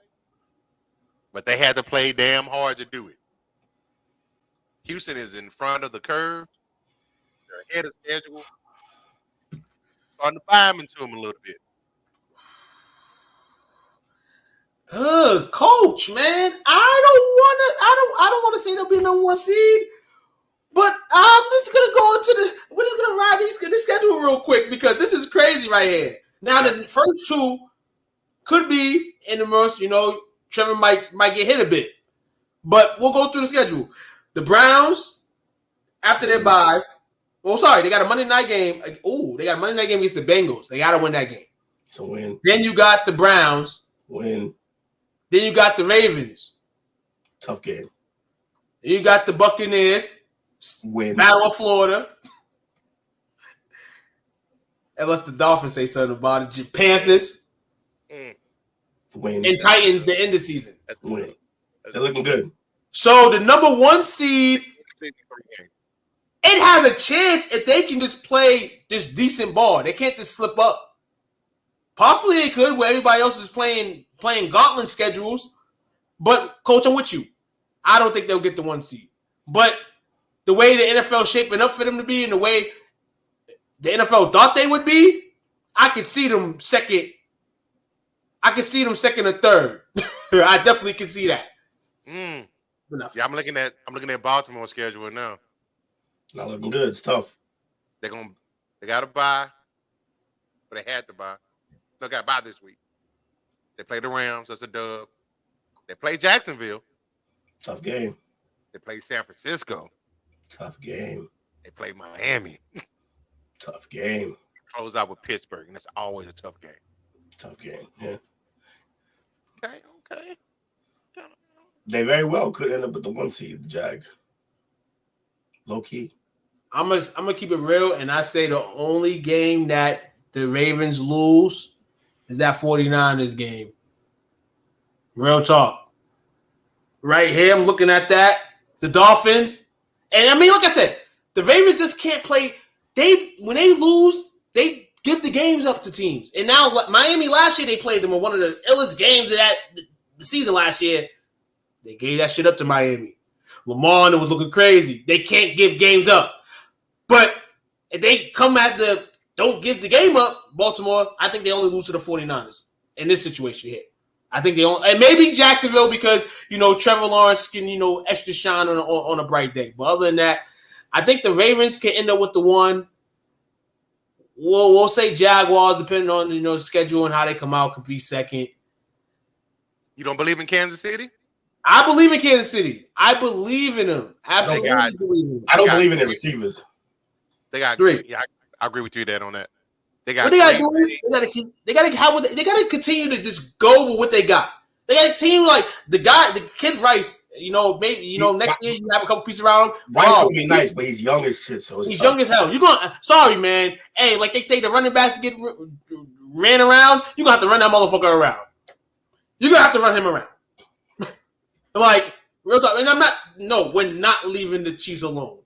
but they had to play damn hard to do it. Houston is in front of the curve. They're ahead of schedule. Starting to buy them into them a little bit. Coach, man, I don't want to say they'll be number 1 seed, but I'm just we're just gonna ride this schedule real quick because this is crazy right here. Now the first 2 could be in the most, Trevor might get hit a bit, but we'll go through the schedule. The Browns, after their bye, they got a Monday night game. They got a Monday night game against the Bengals. They got to win that game. It's a win. Then you got the Browns. Win. Then you got the Ravens. Tough game. Then you got the Buccaneers. Win. Battle of Florida. Unless the Dolphins say something about it. Panthers. Win. And Titans the end of the season. That's win. They're looking good. So the number 1 seed, it has a chance if they can just play this decent ball. They can't just slip up. Possibly they could where everybody else is playing gauntlet schedules. But, Coach, I'm with you. I don't think they'll get the 1 seed. But the way the NFL is shaping up for them to be and the way the NFL thought they would be, I could see them second. I can see them second or third. I definitely can see that. Yeah, I'm looking at Baltimore's schedule now. Not looking good. It's tough. They got to buy, but they had to buy. They got to buy this week. They play the Rams. That's a dub. They play Jacksonville. Tough game. They play San Francisco. Tough game. They play Miami. Tough game. Close out with Pittsburgh, and that's always a tough game. Tough game. Yeah. Okay. They very well could end up with the 1 seed, the Jags. Low key. I'm gonna keep it real, and I say the only game that the Ravens lose is that 49ers game. Real talk. Right here, I'm looking at that. The Dolphins. And I mean, like I said, the Ravens just can't play. When they lose, they give the games up to teams. And now Miami last year, they played them in one of the illest games of the season last year. They gave that shit up to Miami. Lamar was looking crazy. They can't give games up. But if they come at don't give the game up, Baltimore, I think they only lose to the 49ers in this situation here. I think they only, and maybe Jacksonville because, Trevor Lawrence can, extra shine on a bright day. But other than that, I think the Ravens can end up with the 1. We'll say Jaguars, depending on, the schedule and how they come out, could be second. You don't believe in Kansas City? I believe in Kansas City. I believe in them. Absolutely believe in them. I don't believe in their receivers. They got 3. Yeah, I agree with you on that. What they gotta do is they gotta continue to just go with what they got. They got a team like the kid Rice. Maybe next year you have a couple pieces around him. Rice would be nice, but he's young as shit. So he's young as hell. Sorry, man. Hey, like they say, the running backs get ran around. You gonna have to run that motherfucker around. You gonna have to run him around. Like real talk. And we're not leaving the Chiefs alone.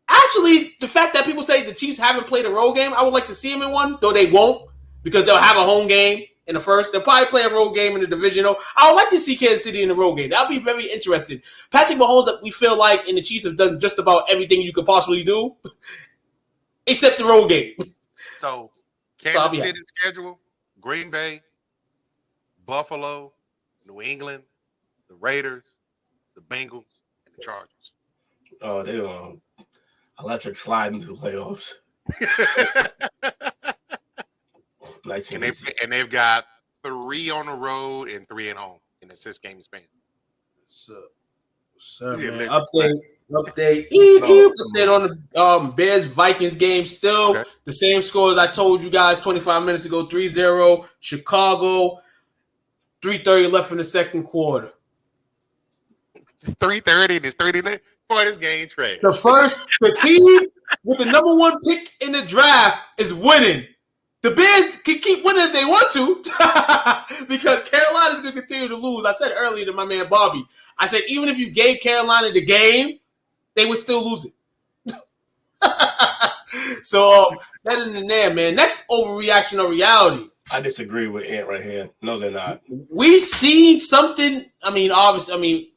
Actually, the fact that people say the Chiefs haven't played a road game, I would like to see them in one, though they won't, because they'll have a home game in the first. They'll probably play a road game in the divisional. I would like to see Kansas City in the road game. That would be very interesting. Patrick Mahomes, we feel like, and the Chiefs have done just about everything you could possibly do, except the road game. So, Kansas City schedule, Green Bay, Buffalo, New England, the Raiders, the Bengals, and the Chargers. Oh, they electric slide into the playoffs. Nice. And they've got 3 on the road and 3 at home in a 6-game span. Man. Update on the Bears Vikings game. Still the same score as I told you guys 25 minutes ago. 3-0 Chicago. 3:30 left in the second quarter. 3:30 and it's 30 left. Boy, this game trash. The team with the number 1 pick in the draft is winning. The Bears can keep winning if they want to because Carolina's going to continue to lose. I said earlier to my man Bobby, I said even if you gave Carolina the game, they would still lose it. So that in there, man. Next overreaction or reality. I disagree with Ant right here. No, they're not. We seen something. I mean, obviously,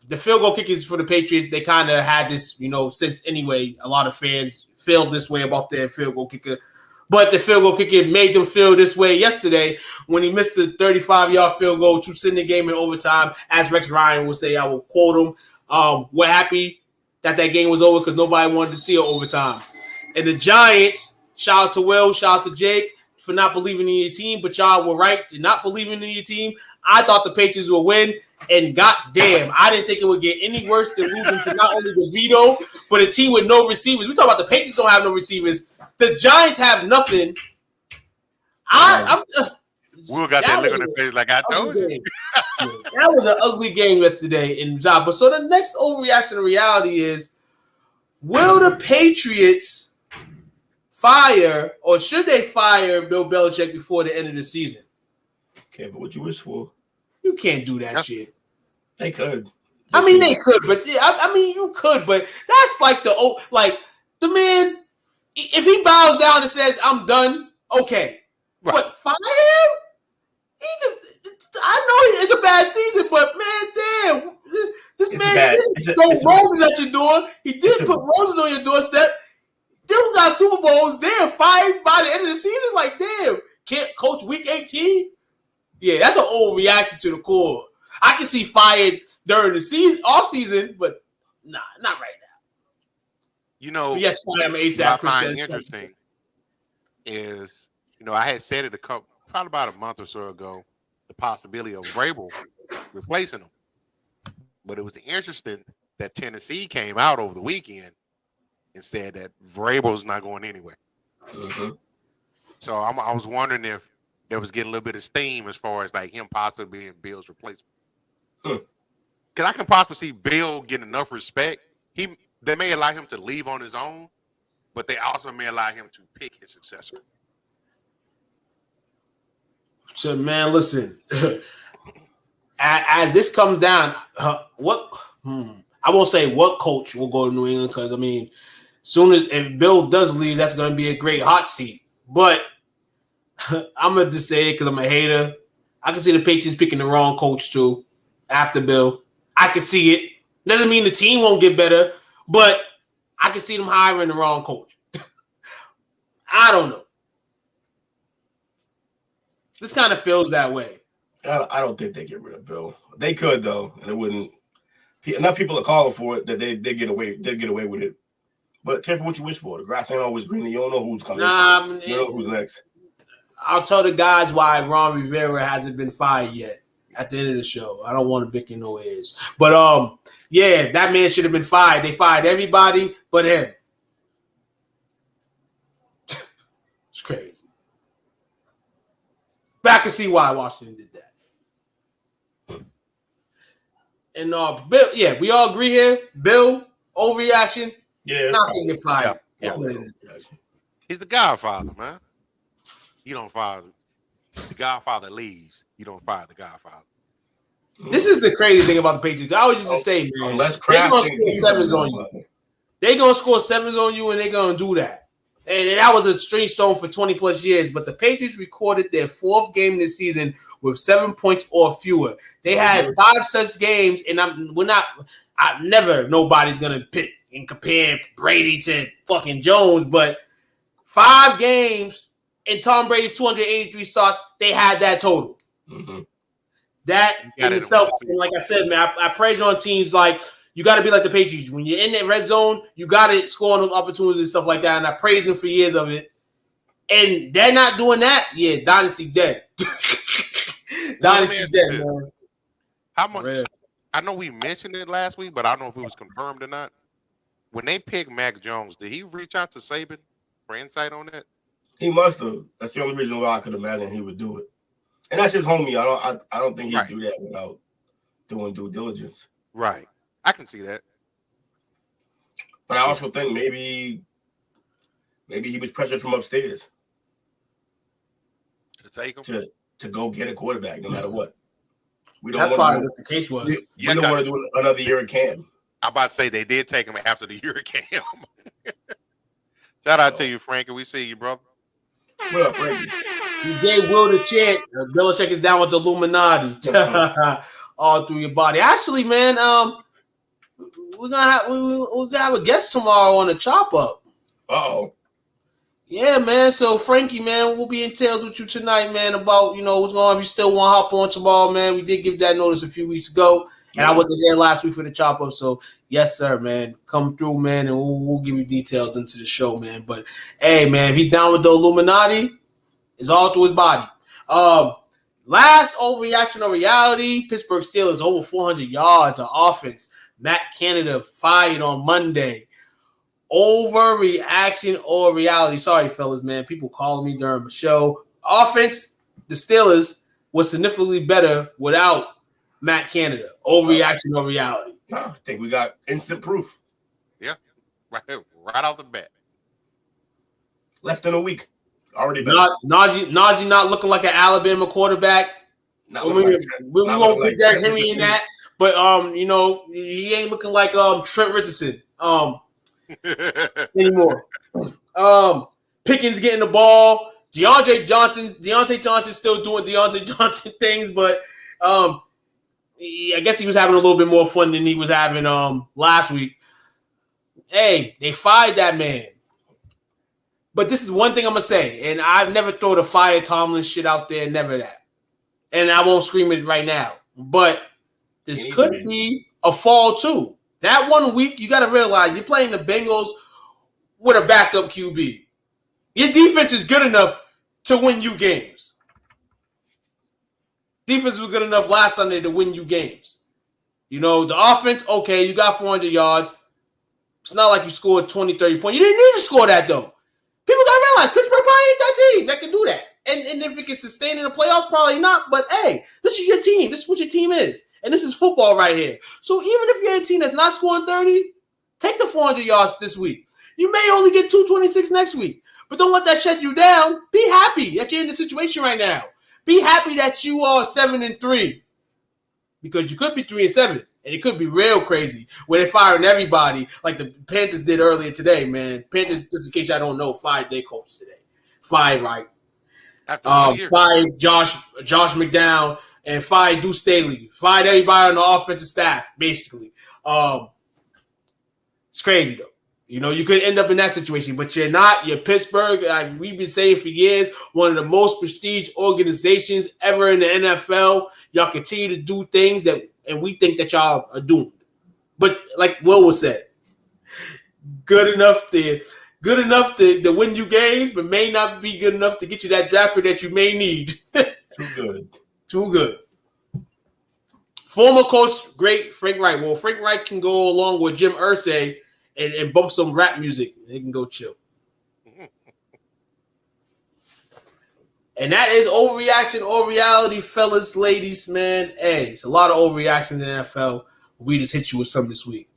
the field goal kickers for the Patriots, they kind of had this, since anyway, a lot of fans feel this way about their field goal kicker. But the field goal kicker made them feel this way yesterday when he missed the 35-yard field goal to send the game in overtime. As Rex Ryan will say, I will quote him, we're happy that game was over because nobody wanted to see it overtime. And the Giants, shout out to Will, shout out to Jake for not believing in your team, but y'all were right in not believing in your team. I thought the Patriots would win, and goddamn, I didn't think it would get any worse than losing to not only DeVito, but a team with no receivers. We talk about the Patriots don't have no receivers. The Giants have nothing. Will got that look on their face like I told you. That was an ugly game yesterday in job. But so the next overreaction to reality is, will the Patriots fire or should they fire Bill Belichick before the end of the season? Careful what you wish for. You can't do that shit. They could. They could, but you could, but that's like the man. If he bows down and says, I'm done, okay. Right. But fire him? I know it's a bad season, but man, damn. This man did throw roses at your door. He did put roses on your doorstep. Dude got Super Bowls. They're fired by the end of the season. Like, damn. Can't coach week 18? Yeah, that's an old reaction to the core. I can see fired during the season, off season, but nah, not right now. Yes, fire him ASAP. What I find interesting is, I had said it probably about a month or so ago, the possibility of Vrabel replacing him. But it was interesting that Tennessee came out over the weekend and said that Vrabel's not going anywhere. Mm-hmm. So I was wondering if there was getting a little bit of steam as far as like him possibly being Bill's replacement. Because I can possibly see Bill getting enough respect. They may allow him to leave on his own, but they also may allow him to pick his successor. So, man, listen. As this comes down, I won't say what coach will go to New England because, soon as if Bill does leave, that's going to be a great hot seat. But I'm going to just say it because I'm a hater. I can see the Patriots picking the wrong coach, too, after Bill. I can see it. Doesn't mean the team won't get better, but I can see them hiring the wrong coach. I don't know. This kind of feels that way. I don't think they get rid of Bill. They could though, and it wouldn't. Enough people are calling for it that they get away. They get away with it. But careful what you wish for. The grass ain't always green. You don't know who's coming. You don't know who's next. I'll tell the guys why Ron Rivera hasn't been fired yet. At the end of the show, I don't want to bick in no ears. But yeah, that man should have been fired. They fired everybody but him. It's crazy. Back and see why Washington did that. And Bill, yeah, we all agree here. Bill, overreaction. Yeah, not gonna get fired. Yeah. He's the Godfather, man. You don't fire the Godfather leaves. You don't fire the Godfather. This is the crazy thing about the Patriots. I always used to say, man, they're gonna score sevens on you. They're gonna score sevens on you, and they're gonna do that. And that was a strange stone for 20 plus years. But the Patriots recorded their 4th game this season with 7 points or fewer. They had 5 such games, and nobody's gonna pick and compare Brady to fucking Jones, but 5 games in Tom Brady's 283 starts, they had that total. Mm-hmm. That in itself, like I said, man, I praise on teams like you got to be like the Patriots. When you're in that red zone, you got to score on those opportunities and stuff like that. And I praised them for years of it. And they're not doing that. Yeah, Dynasty dead. Dynasty dead, man. How much? Man. I know we mentioned it last week, but I don't know if it was confirmed or not. When they picked Mac Jones, did he reach out to Saban for insight on that? He must have. That's the only reason why I could imagine he would do it. And that's his homie. I don't think he'd do that without doing due diligence. Right. I can see that. But I also think maybe he was pressured from upstairs to take him to go get a quarterback no matter what. We don't That's probably what the case was. We don't want to do another year at Cam. I'm about to say they did take him after the year at Cam. Shout out to you, Frankie. We see you, brother. What up, Frankie? You gave Will the chant. Belichick is down with the Illuminati all through your body. Actually, man, we're gonna have a guest tomorrow on the chop up. Uh-oh. Yeah, man. So Frankie, man, we'll be in tales with you tonight, man, about what's going on. If you still want to hop on tomorrow, man, we did give that notice a few weeks ago, and I wasn't here last week for the chop up. So yes, sir, man, come through, man, and we'll give you details into the show, man. But hey, man, if he's down with the Illuminati, it's all through his body. Last overreaction of reality: Pittsburgh Steelers over 400 yards of offense. Matt Canada fired on Monday. Overreaction or reality? Sorry, fellas, man. People calling me during the show. Offense, the Steelers was significantly better without Matt Canada. Overreaction or reality? I think we got instant proof. Yeah, right off the bat. Less than a week. Already better. Najee not looking like an Alabama quarterback. We won't put Derrick Henry in that. But he ain't looking like Trent Richardson anymore. Pickens getting the ball. Deontay Johnson still doing Deontay Johnson things, but I guess he was having a little bit more fun than he was having last week. Hey, they fired that man. But this is one thing I'm gonna say, and I've never throw the fire Tomlin shit out there, never that. And I won't scream it right now. But this could be a fall too. That 1 week, you got to realize you're playing the Bengals with a backup QB. Your defense is good enough to win you games. Defense was good enough last Sunday to win you games. The offense, okay, you got 400 yards. It's not like you scored 20, 30 points. You didn't need to score that, though. People got to realize Pittsburgh probably ain't that team that can do that. And if it can sustain in the playoffs, probably not. But, hey, this is your team. This is what your team is. And this is football right here. So even if you're a team that's not scoring 30, take the 400 yards this week. You may only get 226 next week. But don't let that shut you down. Be happy that you're in the situation right now. Be happy that you are 7-3. Because you could be 3-7. And it could be real crazy where they're firing everybody like the Panthers did earlier today, man. Panthers, just in case y'all don't know, fired their coach today. Fired Reich. Fired Josh McDowell. And fired Deuce Staley. Fired everybody on the offensive staff, basically. It's crazy, though. You could end up in that situation, but you're not. You're Pittsburgh. We've been saying for years, one of the most prestige organizations ever in the NFL. Y'all continue to do things and we think that y'all are doomed. But like Will was said, good enough to win you games, but may not be good enough to get you that draft pick that you may need. Too good. Former coach, great Frank Reich. Well, Frank Reich can go along with Jim Irsay and bump some rap music. They can go chill. And that is overreaction or reality, fellas, ladies, man. Hey, it's a lot of overreactions in the NFL. We just hit you with some this week.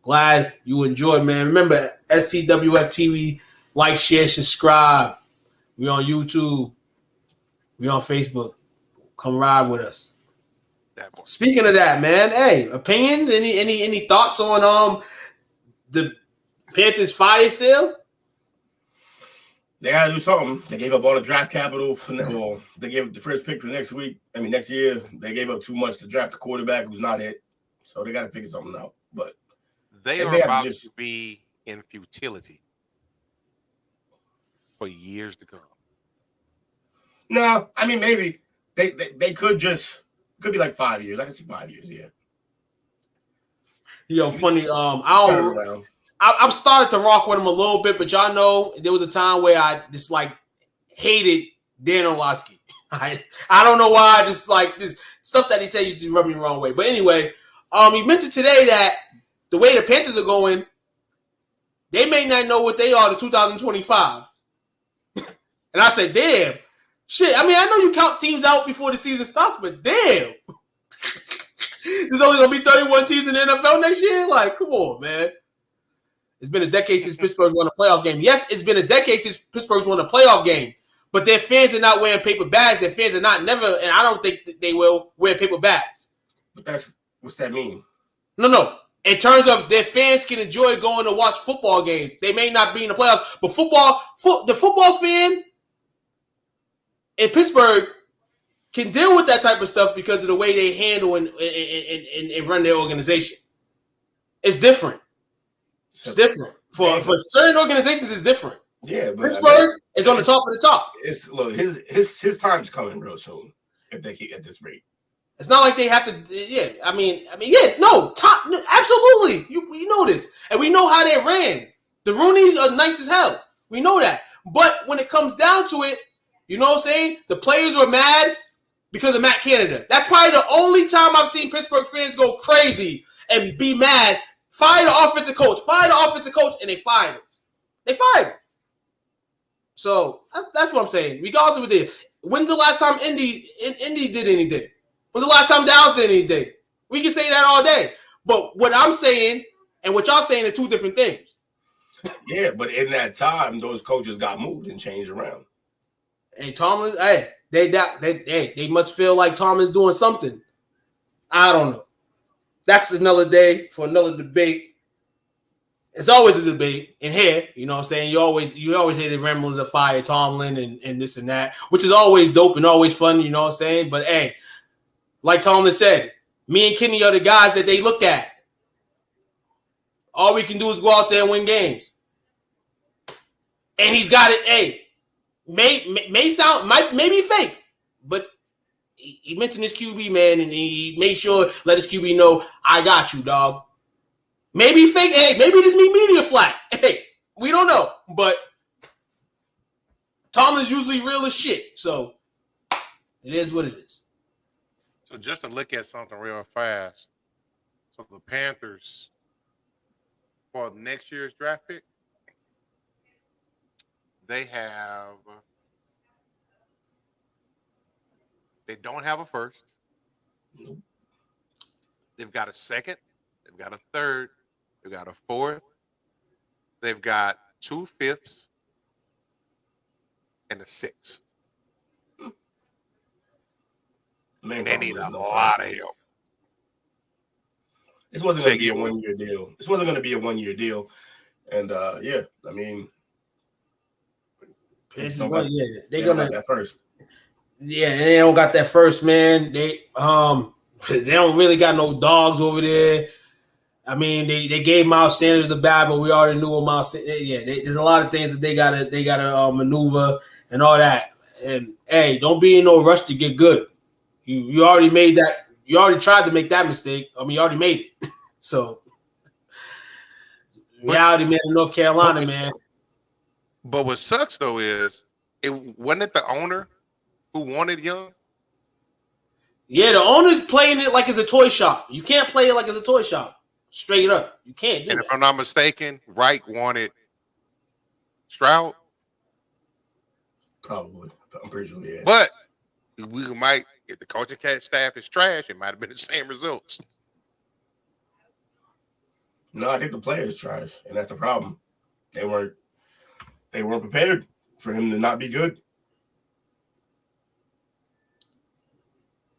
Glad you enjoyed, man. Remember, STWF TV, like, share, subscribe. We on YouTube. We on Facebook. Come ride with us. Speaking of that, man, hey, opinions? Any thoughts on the Panthers fire sale? They gotta do something. They gave up all the draft capital well, they gave up the first pick for next year. They gave up too much to draft a quarterback who's not it. So they gotta figure something out. But they are about to be in futility for years to come. No, I mean maybe they could be like 5 years. I can see 5 years, yeah. Yo, funny. I'm starting to rock with him a little bit, but y'all know there was a time where I just like hated Dan Orlovsky. I don't know why. Just like this stuff that he said used to rub me the wrong way. But anyway, he mentioned today that the way the Panthers are going, they may not know what they are to 2025. And I said, damn. Shit, I mean, I know you count teams out before the season starts, but damn. There's only going to be 31 teams in the NFL next year? Like, come on, man. It's been a decade since Pittsburgh won a playoff game. Yes, it's been a decade since Pittsburgh's won a playoff game, but their fans are not wearing paper bags. Their fans are not and I don't think that they will wear paper bags. But what's that mean? No. In terms of their fans can enjoy going to watch football games. They may not be in the playoffs, but the football fan in Pittsburgh can deal with that type of stuff because of the way they handle and run their organization. It's different. It's different. For certain organizations, it's different. Yeah, but Pittsburgh is on the top of the top. Look, his time's coming real soon if they keep at this rate. It's not like they have to. Yeah, I mean, no, absolutely. You know this, and we know how they ran. The Rooneys are nice as hell. We know that, but when it comes down to it, you know what I'm saying? The players were mad because of Matt Canada. That's probably the only time I've seen Pittsburgh fans go crazy and be mad. Fire the offensive coach, and they fired him. They fired him. So that's what I'm saying. Regardless of what it is. When's the last time Indy did anything? When's the last time Dallas did anything? We can say that all day. But what I'm saying and what y'all saying are two different things. Yeah, but in that time, those coaches got moved and changed around. And Tomlin, they must feel like Tomlin's doing something. I don't know. That's another day for another debate. It's always a debate in here. You know what I'm saying? You always hear the ramblings of fire Tomlin and this and that, which is always dope and always fun. You know what I'm saying? But hey, like Tomlin said, me and Kenny are the guys that they look at. All we can do is go out there and win games. And he's got it. Hey, may be fake, but he mentioned his QB, man, and he made sure let his QB know, I got you, dog. Maybe fake. Hey, maybe this media flat. Hey, we don't know. But Tomlin's usually real as shit. So it is what it is. So just to look at something real fast. So the Panthers, for next year's draft pick, they don't have a first. Nope. They've got a second. They've got a third. They've got a fourth. They've got 2 fifths and a 6. And they need a lot of help. This wasn't going to be a 1 year deal. This wasn't going to be a 1 year deal. And yeah, I mean, they're gonna that first. Yeah, and they don't got that first, man. They don't really got no dogs over there. I mean, they gave Miles Sanders the bad, but we already knew Miles. Yeah, there's a lot of things that they gotta maneuver and all that. And hey, don't be in no rush to get good. You already made that. You already tried to make that mistake. I mean, you already made it. So reality, man, in North Carolina, man. But what sucks though is wasn't it the owner who wanted Young? Yeah, the owner's playing it like it's a toy shop. You can't play it like it's a toy shop. Straight up. You can't do it. And if I'm not mistaken, Reich wanted Stroud. Probably. I'm pretty sure, yeah. But we might, if the coaching staff is trash, it might have been the same results. No, I think the players trash, and that's the problem. They weren't prepared for him to not be good.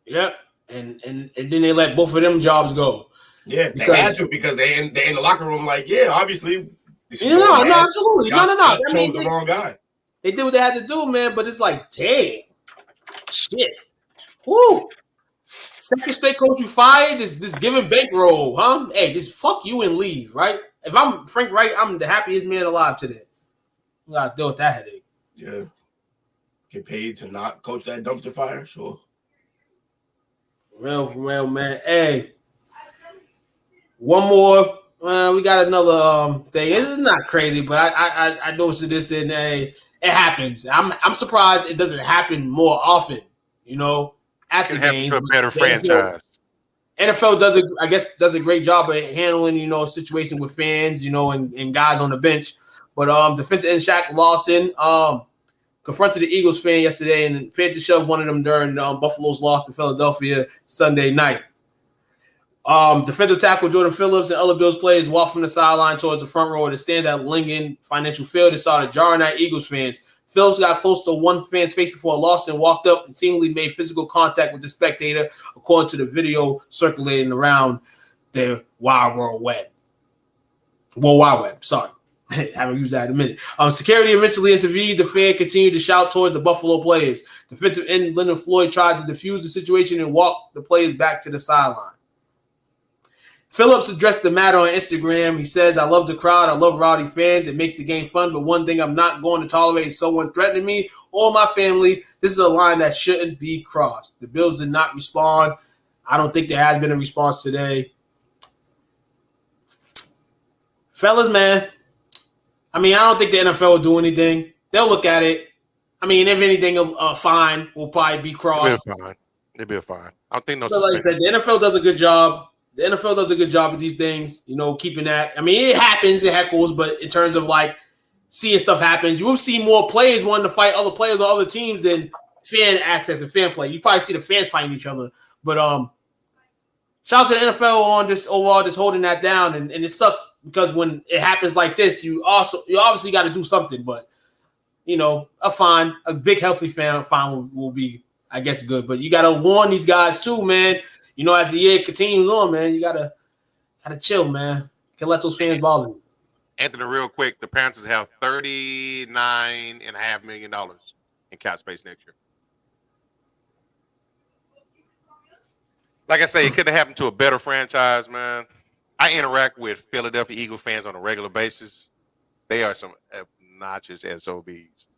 Yeah, and then they let both of them jobs go. Yeah, they had to because they in the locker room like, yeah, obviously. No, absolutely. No. That chose the wrong guy. They did what they had to do, man, but it's like, dang. Shit. Woo. Second straight coach you fired, this giving bankroll, huh? Hey, just fuck you and leave, right? If I'm Frank Reich, I'm the happiest man alive today. I gotta deal with that headache. Yeah. Get paid to not coach that dumpster fire? Sure. Real, man. Hey. One more. We got another thing. It's not crazy, but I noticed this and it happens. I'm surprised it doesn't happen more often, at the game. A better franchise. NFL does a great job of handling, situation with fans, and guys on the bench. But defensive end Shaq Lawson confronted the Eagles fan yesterday and failed to shove one of them during Buffalo's loss to Philadelphia Sunday night. Defensive tackle Jordan Phillips and other Bills players walked from the sideline towards the front row of the stands at Lincoln Financial Field and started jarring at Eagles fans. Phillips got close to one fan's face before Lawson walked up and seemingly made physical contact with the spectator, according to the video circulating around the Wild Web. Sorry. Haven't used that in a minute. Security eventually intervened. The fan continued to shout towards the Buffalo players. Defensive end Leonard Floyd tried to defuse the situation and walk the players back to the sideline. Phillips addressed the matter on Instagram. He says, I love the crowd. I love rowdy fans. It makes the game fun. But one thing I'm not going to tolerate is someone threatening me or my family. This is a line that shouldn't be crossed. The Bills did not respond. I don't think there has been a response today. Fellas, man. I don't think the NFL will do anything. They'll look at it. If anything, a fine will probably be crossed. They'll be fine. I don't think no. So like I said, the NFL does a good job. The NFL does a good job with these things, keeping that. It happens, it heckles, but in terms of seeing stuff happen, you will see more players wanting to fight other players on other teams than fan access and fan play. You probably see the fans fighting each other. But shout out to the NFL on this overall, just holding that down. And it sucks because when it happens like this, you obviously got to do something. But, a big healthy fine will be, I guess, good. But you got to warn these guys too, man. As the year continues on, man, you gotta chill, man. Can't let those fans bother you. Anthony, real quick, the Panthers have $39.5 million in cap space next year. Like I say, it couldn't happen to a better franchise, man. I interact with Philadelphia Eagles fans on a regular basis. They are some obnoxious SOBs.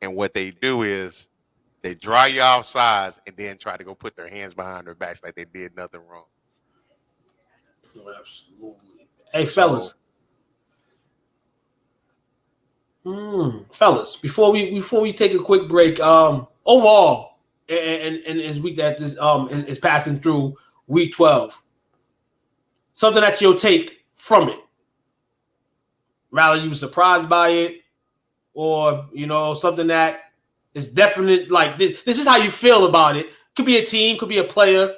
And what they do is they draw you off sides and then try to go put their hands behind their backs like they did nothing wrong. Oh, absolutely. Hey, fellas. Fellas, before we take a quick break, overall, and this week that this is passing through week 12, something that you'll take from it. Rather you were surprised by it, or something that is definite, like this is how you feel about it. Could be a team, could be a player.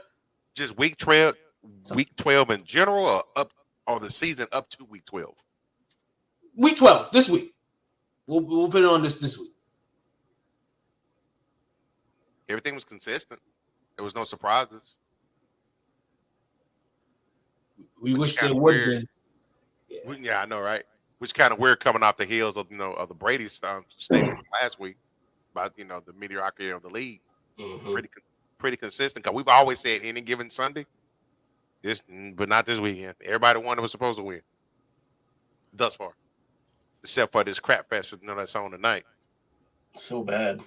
Just week 12 in general, or the season up to week 12? Week 12, this week. We'll put it on this week. Everything was consistent. There was no surprises. We wish there would have been. Yeah, I know, right? Which kind of weird coming off the heels of of the Brady statement last week about the mediocrity of the league. Mm-hmm. Pretty consistent, because we've always said any given Sunday, but not this weekend. Everybody won that was supposed to win thus far, except for this crap fest that's on tonight. So bad.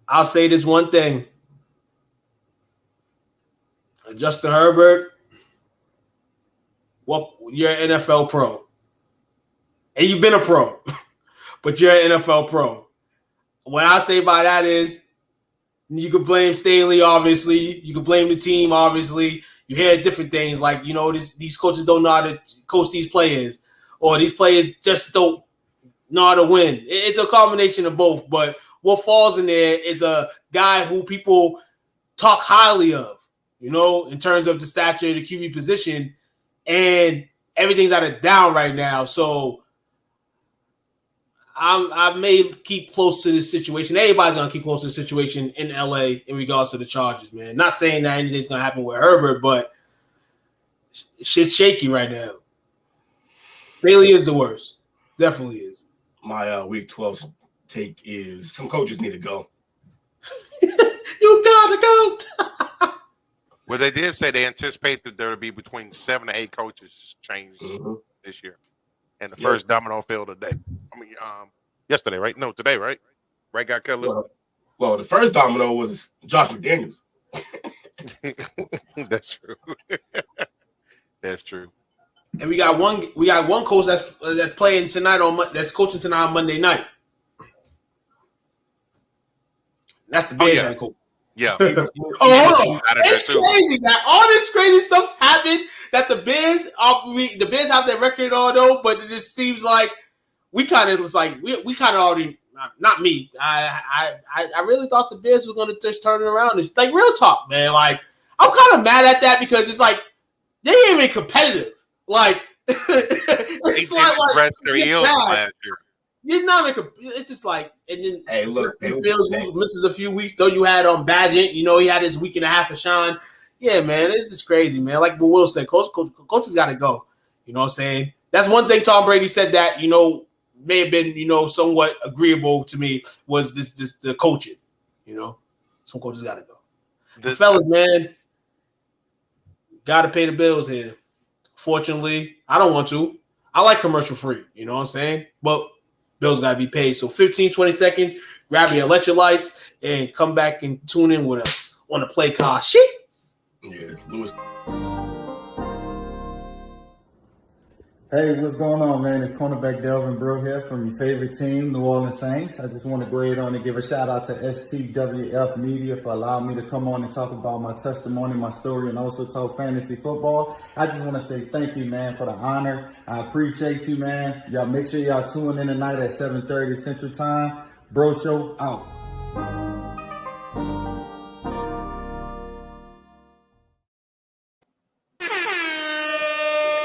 I'll say this one thing: Justin Herbert, you're an NFL pro, and you've been a pro, but you're an NFL pro. What I say by that is, you could blame Staley, obviously. You could blame the team, obviously. You hear different things like, these coaches don't know how to coach these players, or these players just don't No, to win. It's a combination of both. But what falls in there is a guy who people talk highly of, in terms of the stature of the QB position, and everything's at a down right now. So I may keep close to this situation. Everybody's gonna keep close to the situation in LA in regards to the Chargers, man. Not saying that anything's gonna happen with Herbert, but shit's shaky right now. Bailey is the worst. Definitely is. My week 12 take is some coaches need to go. You gotta go. Well, they did say they anticipate that there will be between 7 to 8 coaches changed this year. And the first domino fell today. I mean, yesterday, right? No, today, right? Right got cut loose. Well, the first domino was Josh McDaniels. That's true. That's true. And we got one coach that's playing tonight that's coaching tonight on Monday night. That's the Bears head coach. Yeah. Hold on. It's crazy that all this crazy stuff's happened. That the Bears have their record although, but it just seems like we kind of already. Not me. I really thought the Bears were going to just turn it around. It's like real talk, man. Like I'm kind of mad at that because it's like they ain't even competitive. Like it's like their heels last year. You're not like it's just like, and then hey, look, Fields misses a few weeks. Though you had Badgett, he had his week and a half of shine. Yeah, man, it's just crazy, man. Like what Will said, coaches got to go. You know what I'm saying? That's one thing Tom Brady said that may have been somewhat agreeable to me was this the coaching. Some coaches got to go. The fellas, man, got to pay the bills here. Fortunately, I don't want to. I like commercial free. You know what I'm saying? But bills got to be paid. So 15, 20 seconds, grab your electrolytes, and come back and tune in with us on the Playcall. Shit. Yeah, Lewis. Hey, what's going on, man? It's cornerback Delvin Brew here from your favorite team, New Orleans Saints. I just want to go ahead on and give a shout out to STWF Media for allowing me to come on and talk about my testimony, my story, and also talk fantasy football. I just want to say thank you, man, for the honor. I appreciate you, man. Y'all make sure y'all tune in tonight at 7:30 Central Time. Bro Show out.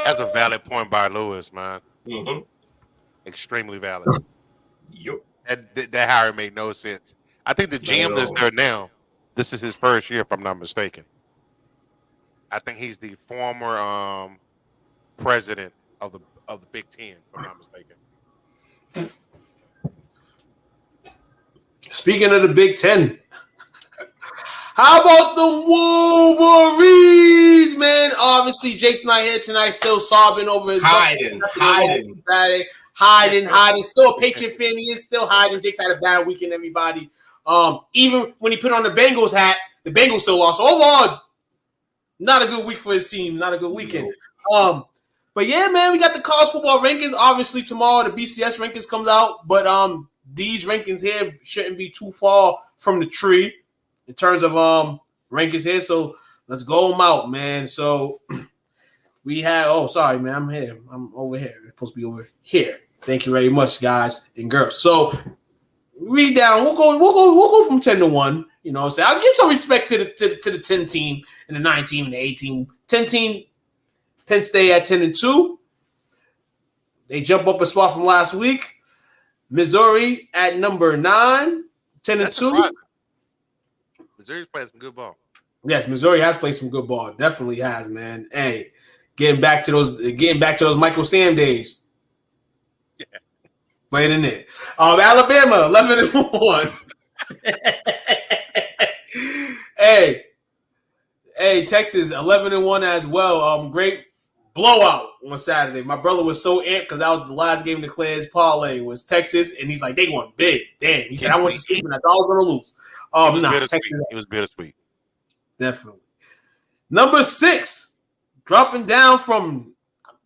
That's a valid point by Lewis, man. Mm-hmm. Extremely valid. Yep. That hire made no sense. I think the GM that's there now, this is his first year, if I'm not mistaken. I think he's the former president of the Big Ten, if I'm not mistaken. Speaking of the Big Ten, how about the Wolverines, man? Obviously, Jake's not here tonight, still sobbing over his hiding. Still a Patriot fan. He is still hiding. Jake's had a bad weekend, everybody. Even when he put on the Bengals hat, the Bengals still lost. Overall, not a good week for his team. Not a good weekend. But yeah, man, we got the college football rankings. Obviously, tomorrow the BCS rankings comes out, but these rankings here shouldn't be too far from the tree in terms of rankings here. So let's go them out, man. So we have sorry, man. I'm here. I'm over here. We're supposed to be over here. Thank you very much, guys and girls. So read down. We'll go from 10 to 1. You know what I'm saying? I'll give some respect to the 10 team and the 9 team and the 8 team. 10 team, Penn State at 10 and 2. They jump up a spot from last week. Missouri at number 9, 10 and 2. Surprising. Missouri's playing some good ball. Yes, Missouri has played some good ball. Definitely has, man. Hey, getting back to those Michael Sam days. Yeah. Playing in it. Alabama 11 and 1. Hey, Texas 11 and 1 as well. Great blowout on Saturday. My brother was so amped because that was the last game to declare his parlay was Texas, and he's like, they won big. Damn. He said, I went to sleep and I thought I was going to lose. It was bittersweet. Definitely. Number 6, dropping down from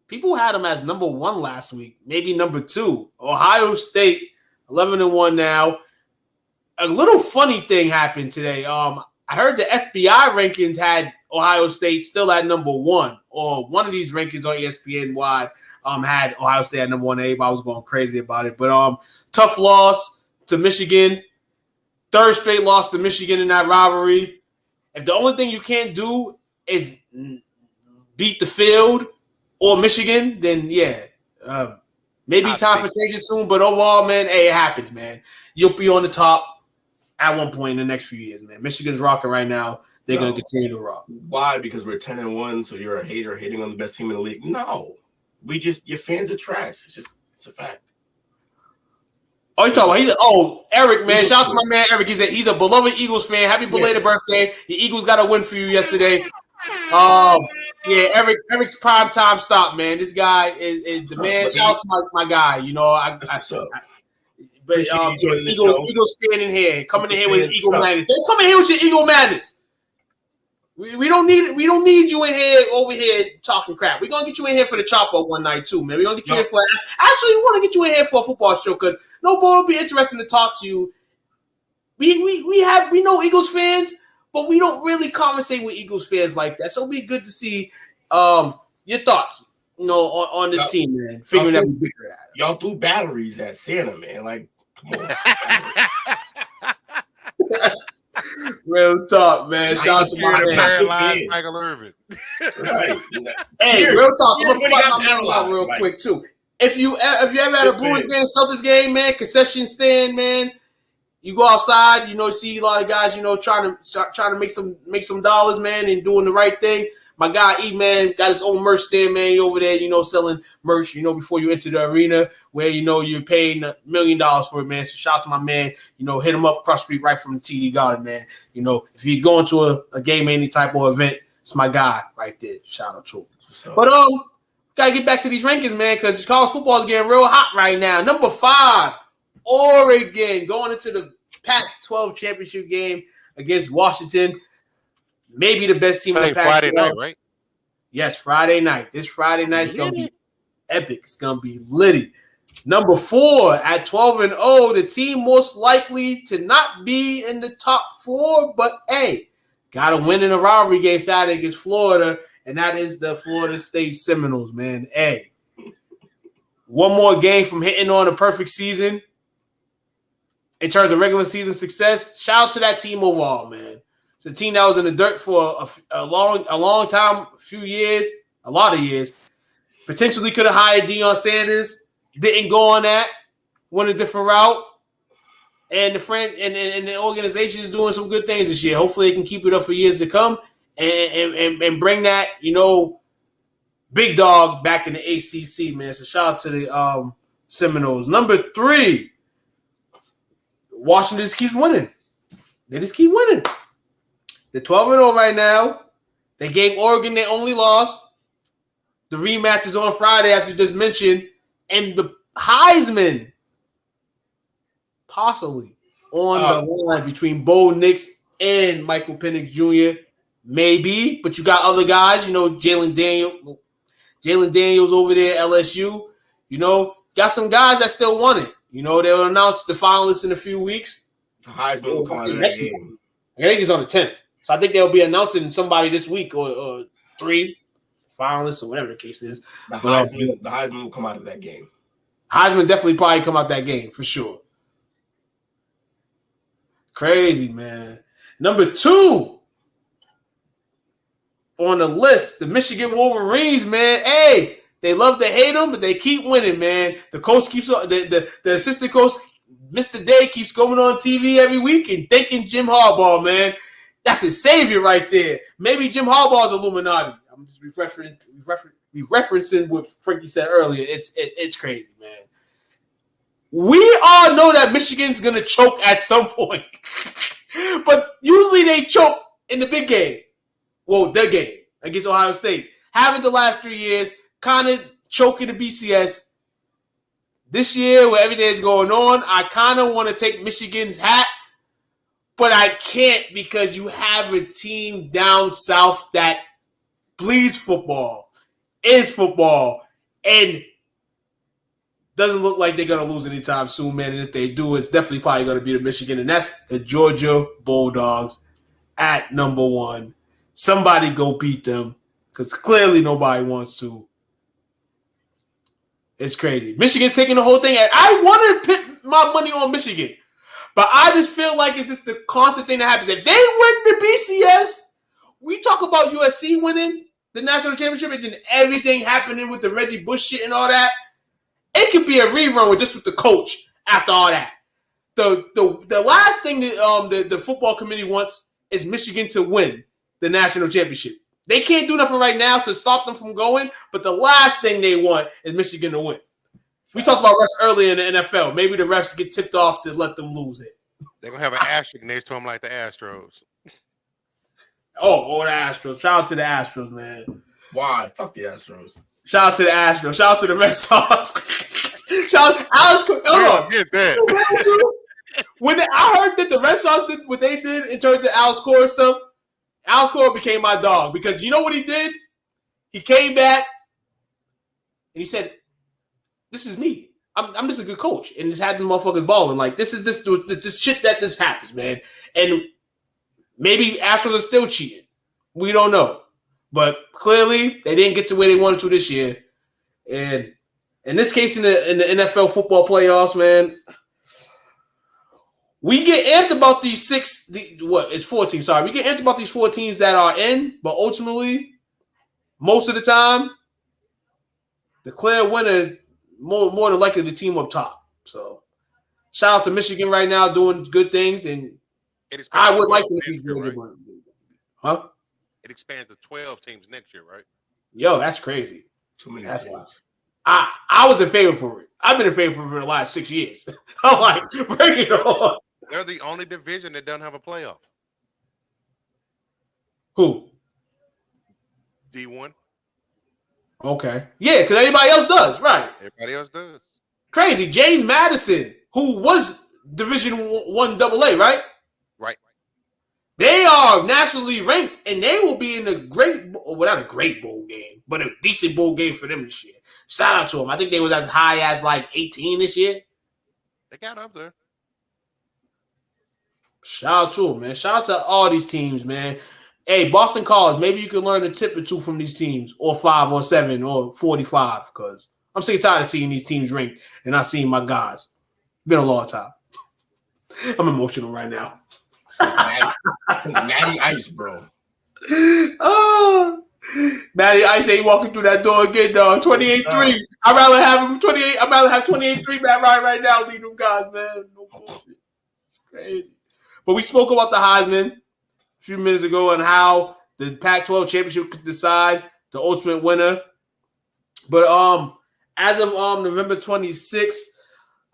people had him as number 1 last week, maybe number 2. Ohio State 11 and 1 now. A little funny thing happened today. I heard the FBI rankings had Ohio State still at number 1, or one of these rankings on ESPN wide. had Ohio State at number 1. Everybody was going crazy about it. But tough loss to Michigan. Third straight loss to Michigan in that rivalry. If the only thing you can't do is beat the field or Michigan, then yeah, maybe time for changing soon. But overall, man, hey, it happens, man. You'll be on the top at one point in the next few years, man. Michigan's rocking right now. They're going to continue to rock. Why? Because we're 10-1, so you're a hater hating on the best team in the league? No. Your fans are trash. It's a fact. Oh, you talking about? Eric, man. Shout out to my man Eric. He's a beloved Eagles fan. Happy belated birthday. The Eagles got a win for you yesterday. Yeah, Eric's prime time stop, man. This guy is the man. Shout out to my guy. You know, but Eagles fan in here, coming in here with Eagle madness. Don't come in here with your Eagle madness. We don't need you in here over here talking crap. We're gonna get you in here for the chop up one night too, man. We're gonna get you in for actually we want to get you in here for a football show because no boy will be interested to talk to you. We know Eagles fans, but we don't really conversate with Eagles fans like that. So it'll be good to see your thoughts, on this team, man. Figuring out we bigger at it. Y'all threw batteries at Santa, man. Like, come on. Real talk, man. Shout out to my man. Michael Irvin. Right. Hey, real talk. I'm gonna put my man out real quick too. If you ever had a Bruins game, Celtics game, man, concession stand, man. You go outside, see a lot of guys, trying to make some dollars, man, and doing the right thing. My guy E, man, got his own merch stand, man. He over there, selling merch, before you enter the arena where, you're paying $1 million for it, man. So shout out to my man, hit him up across the street right from the TD Garden, man. If you're going to a game, any type of event, it's my guy right there. Shout out to him. But, gotta get back to these rankings, man, because college football is getting real hot right now. Number 5, Oregon, going into the Pac-12 championship game against Washington. Maybe the best team in the Pac-12. Friday night, right? Yes, Friday night. This Friday night's going to be epic. It's going to be litty. Number 4, at 12-0, the team most likely to not be in the top 4, but, hey, got to win in a rivalry game Saturday against Florida, and that is the Florida State Seminoles, man. Hey, one more game from hitting on a perfect season in terms of regular season success. Shout out to that team overall, man. It's a team that was in the dirt for a long time, a lot of years. Potentially could have hired Deion Sanders. Didn't go on that. Went a different route. And the organization is doing some good things this year. Hopefully they can keep it up for years to come and bring that, big dog back in the ACC, man. So shout out to the Seminoles. Number 3, Washington just keeps winning. They just keep winning. They're 12-0 right now. They gave Oregon their only loss. The rematch is on Friday, as you just mentioned. And the Heisman possibly on the line between Bo Nix and Michael Penix Jr. Maybe, but you got other guys, Jalen Daniels over there at LSU. Got some guys that still want it. They'll announce the finalists in a few weeks. The Heisman will come out of that game. I think it's on the 10th. So I think they'll be announcing somebody this week or 3 finalists or whatever the case is. The Heisman will come out of that game. Heisman definitely probably come out that game for sure. Crazy, man. Number 2 on the list, the Michigan Wolverines, man. Hey, they love to hate them, but they keep winning, man. The coach keeps the assistant coach, Mr. Day, keeps going on TV every week and thanking Jim Harbaugh, man. That's his savior right there. Maybe Jim Harbaugh's Illuminati. I'm just referencing what Frankie said earlier. It's crazy, man. We all know that Michigan's going to choke at some point. But usually they choke in the big game. Well, the game against Ohio State. Haven't the last 3 years. Kind of choking the BCS. This year, where everything is going on, I kind of want to take Michigan's hat. But I can't because you have a team down south that bleeds football, is football, and doesn't look like they're going to lose anytime soon, man. And if they do, it's definitely probably going to be the Michigan. And that's the Georgia Bulldogs at number 1. Somebody go beat them because clearly nobody wants to. It's crazy. Michigan's taking the whole thing. I want to put my money on Michigan, but I just feel like it's just the constant thing that happens. If they win the BCS, we talk about USC winning the national championship and then everything happening with the Reggie Bush shit and all that. It could be a rerun with the coach after all that. The last thing that the football committee wants is Michigan to win the national championship. They can't do nothing right now to stop them from going, but the last thing they want is Michigan to win. We talked about refs earlier in the NFL. Maybe the refs get tipped off to let them lose it. They're going to have an asterisk next to them like the Astros. Oh, the Astros. Shout out to the Astros, man. Why? Fuck the Astros. Shout out to the Astros. Shout out to the Red Sox. Shout out to Alex. Get that. When I heard that the Red Sox did what they did in terms of Alex Cora stuff, Alex Cora became my dog because you know what he did? He came back and he said, "This is me. I'm just a good coach," and just had the motherfuckers balling. Like this shit that this happens, man. And maybe Astros are still cheating. We don't know, but clearly they didn't get to where they wanted to this year. And in this case, in the NFL football playoffs, man. We get amped about these it's 4 teams. Sorry, we get amped about these 4 teams that are in, but ultimately, most of the time, the clear winner is more than likely the team up top. So, shout out to Michigan right now doing good things, and I would like them to be good. Right? Huh? It expands to 12 teams next year, right? Yo, that's crazy. Too many that's teams. Wild. I was in favor for it. I've been in favor for the last 6 years. I'm like, bring it on. They're the only division that doesn't have a playoff. Who? D1. Okay. Yeah, because everybody else does. Right. Everybody else does. Crazy. James Madison, who was Division 1 AA, right? Right. They are nationally ranked, and they will be in a not a great bowl game, but a decent bowl game for them this year. Shout out to them. I think they was as high as like 18 this year. They got up there. Shout out to them, man. Shout out to all these teams, man. Hey, Boston College, maybe you can learn a tip or two from these teams, or 5 or 7 or 45, because I'm sick and tired of seeing these teams ranked and not seeing my guys. It's been a long time. I'm emotional right now. Matty Ice, bro. Oh, Matty Ice ain't walking through that door again, dog. 28-3. I'd rather have him 28. I'd rather have 28-3 Matt Ryan right now. Leave them guys, man. No bullshit. It's crazy. But we spoke about the Heisman a few minutes ago and how the Pac-12 championship could decide the ultimate winner. But as of November 26th,